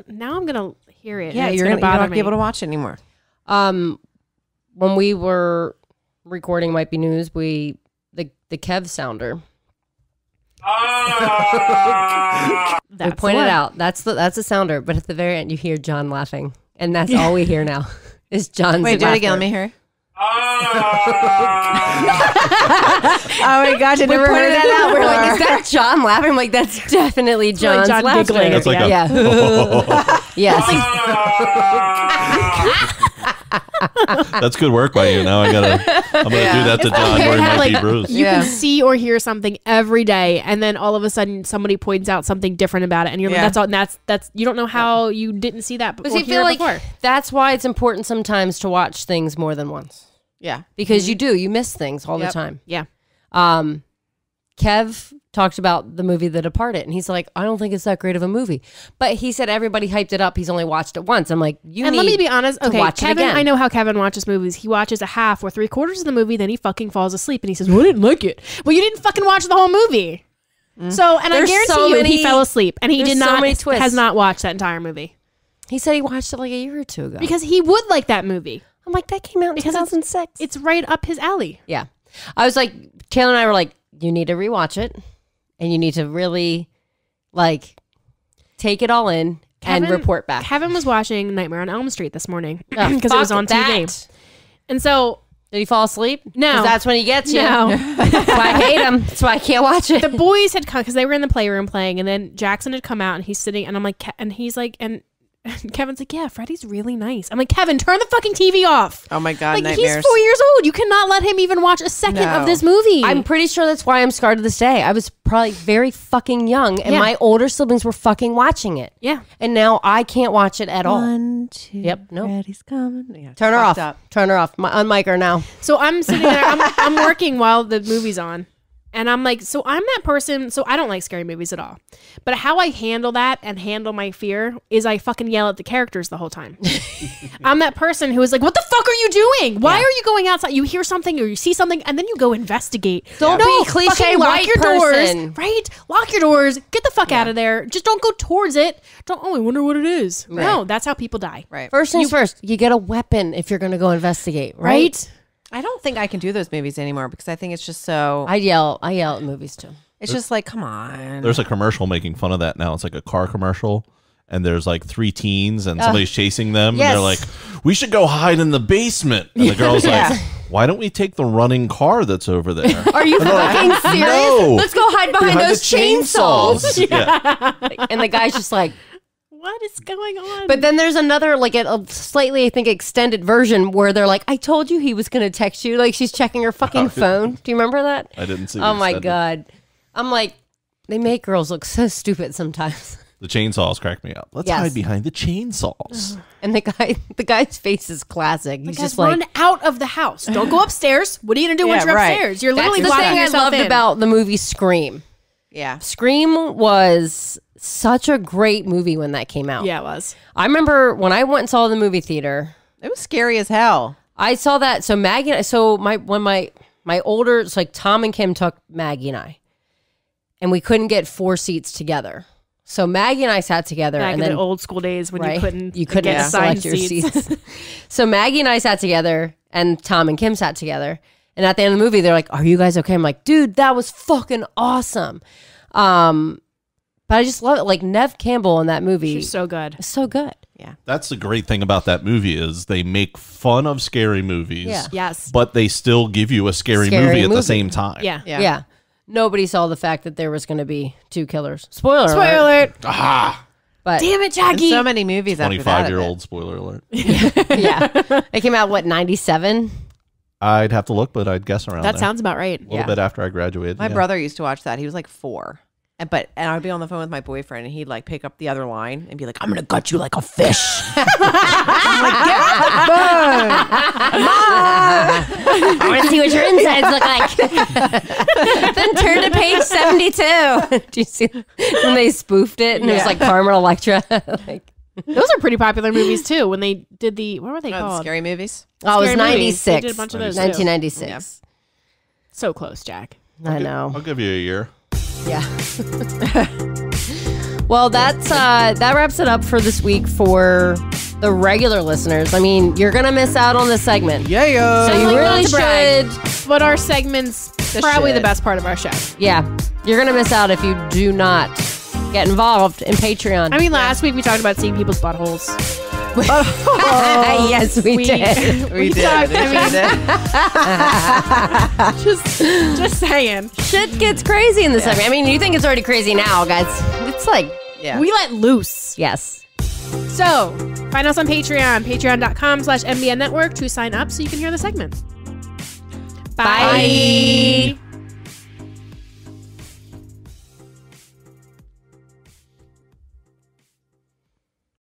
Now I'm going to hear it. Yeah, and it's you're gonna gonna bother not me. be able to watch it anymore. When we were recording Might Be News, the Kev sounder. We That's pointed the one. out that's a sounder, but at the very end you hear John laughing, and that's all we hear now. is John's Wait, do it again. Let me hear it. Oh my gosh, I never heard that out. We're like, is that John laughing? I'm like, that's definitely John's John laughter. giggling. It's like Yeah. Yes. That's good work by you. Now I'm gonna do that to John where he might be bruised. You can see or hear something every day, and then all of a sudden somebody points out something different about it, and you're like, that's all. And that's you don't know how you didn't see that before. Because you feel like that's why it's important sometimes to watch things more than once. Yeah. Because you miss things all the time. Yeah. Kev talked about the movie The Departed, and he's like, I don't think it's that great of a movie. But he said everybody hyped it up. He's only watched it once. I'm like, let me be honest. Okay, watch it Kevin, again. I know how Kevin watches movies. He watches a half or 3/4 of the movie, then he fucking falls asleep, and he says, well, I didn't like it. Well, you didn't fucking watch the whole movie. So, and There's I guarantee so you many- he fell asleep, and he there's did so not, many twists. has not watched that entire movie. He said he watched it like a year or two ago. Because he would like that movie. I'm like, that came out in Because 2006. It's right up his alley. Yeah. I was like, Taylor and I were like, you need to rewatch it, and you need to really, like, take it all in and report back. Kevin was watching Nightmare on Elm Street this morning Oh, because it was on TV. And so... Did he fall asleep? No. 'Cause that's when he gets you. No. That's why I hate him. That's why I can't watch it. The boys had come because they were in the playroom playing, and then Jackson had come out, and he's sitting, and I'm like, and he's like, and Kevin's like, yeah, Freddy's really nice. I'm like, Kevin, turn the fucking TV off. Oh my God, like nightmares. he's 4 years old. You cannot let him even watch a second No. of this movie. I'm pretty sure that's why I'm scarred to this day. I was probably very fucking young, and Yeah. my older siblings were fucking watching it. Yeah. And now I can't watch it at all. 1, 2. Yep, nope. Freddy's coming. Yeah, Turn her off. fucked up. Turn her off. Unmic her now. So I'm sitting there. I'm working while the movie's on. And I'm like, so I'm that person. So I don't like scary movies at all. But how I handle that and handle my fear is I fucking yell at the characters the whole time. I'm that person who is like, what the fuck are you doing? Why are you going outside? You hear something or you see something and then you go investigate. Don't be cliche fucking lock white your person. doors. Right? Lock your doors. Get the fuck out of there. Just don't go towards it. I wonder what it is. Right. No, that's how people die. Right. First things first, you get a weapon if you're going to go investigate, right? Right? I don't think I can do those movies anymore because I think it's just so. I yell at movies too. It's just like, come on. There's a commercial making fun of that now. It's like a car commercial, and there's like 3 teens, and somebody's chasing them, yes. and they're like, "We should go hide in the basement." And the girl's like, "Why don't we take the running car that's over there?" Are you fucking serious? "No." Let's go hide behind those the chainsaws. Yeah. And the guy's just like, What is going on? but then there's another, like a slightly, I think, extended version where they're like, I told you he was going to text you. Like she's checking her fucking phone. Do you remember that? I didn't see. Oh the my extended. God. I'm like, they make girls look so stupid sometimes. The chainsaws crack me up. Let's Yes. hide behind the chainsaws. And the guy's face is classic. He's Guys, just like, run out of the house. Don't go upstairs. What are you gonna do once Yeah, you're right. upstairs? You're that's literally the blocking thing I yourself loved in. about the movie Scream. Yeah. Scream was such a great movie when that came out. Yeah, it was. I remember when I went and saw the movie theater, It was scary as hell. I saw that. So Maggie, so my older, it's like Tom and Kim took Maggie and I, and we couldn't get 4 seats together. So Maggie and I sat together, Back and in then the old school days when right, you couldn't get assigned select your seats. seats. So Maggie and I sat together, and Tom and Kim sat together. And at the end of the movie, they're like, "Are you guys okay?" I'm like, "Dude, that was fucking awesome." But I just love it. Like Neve Campbell in that movie, She's so good. is so good. That's the great thing about that movie is they make fun of scary movies. Yeah. Yes. But they still give you a scary Scary movie at movie. the same time. Yeah. Yeah. Nobody saw the fact that there was going to be 2 killers. Spoiler Spoiler alert. alert. But Damn it, And Jackie. so many movies after that. 25-year-old spoiler alert. yeah. It came out, what, 97? I'd have to look, but I'd guess around That there. sounds about right. A little bit after I graduated. My yeah. brother used to watch that. He was like 4. And I'd be on the phone with my boyfriend, and he'd like pick up the other line and be like, "I'm gonna gut you like a fish." I want to see what your insides look like. Then turn to page 72. Do you see when they spoofed it and it was like Carmen Electra? Like, Those are pretty popular movies too. When they did what were they Oh, the called? scary movies. oh, it was Scary movies. They 96. did a bunch of those too. 1996. So close, Jack. I know. I'll give you a year. Yeah. Well, that wraps it up for this week for the regular listeners. I mean, you're gonna miss out on this segment. Yeah, yeah. So you Like, really not to brag. should. But our segment's probably the best part of our show. Yeah, you're gonna miss out if you do not get involved in Patreon. I mean, last week we talked about seeing people's buttholes. Yes, we did. We did. talked- We I did. just saying. Shit gets crazy in the summer. I mean, you think it's already crazy now, guys. It's like, Yeah. We let loose. yes. So, find us on Patreon, patreon.com/MBN Network to sign up so you can hear the segment. Bye.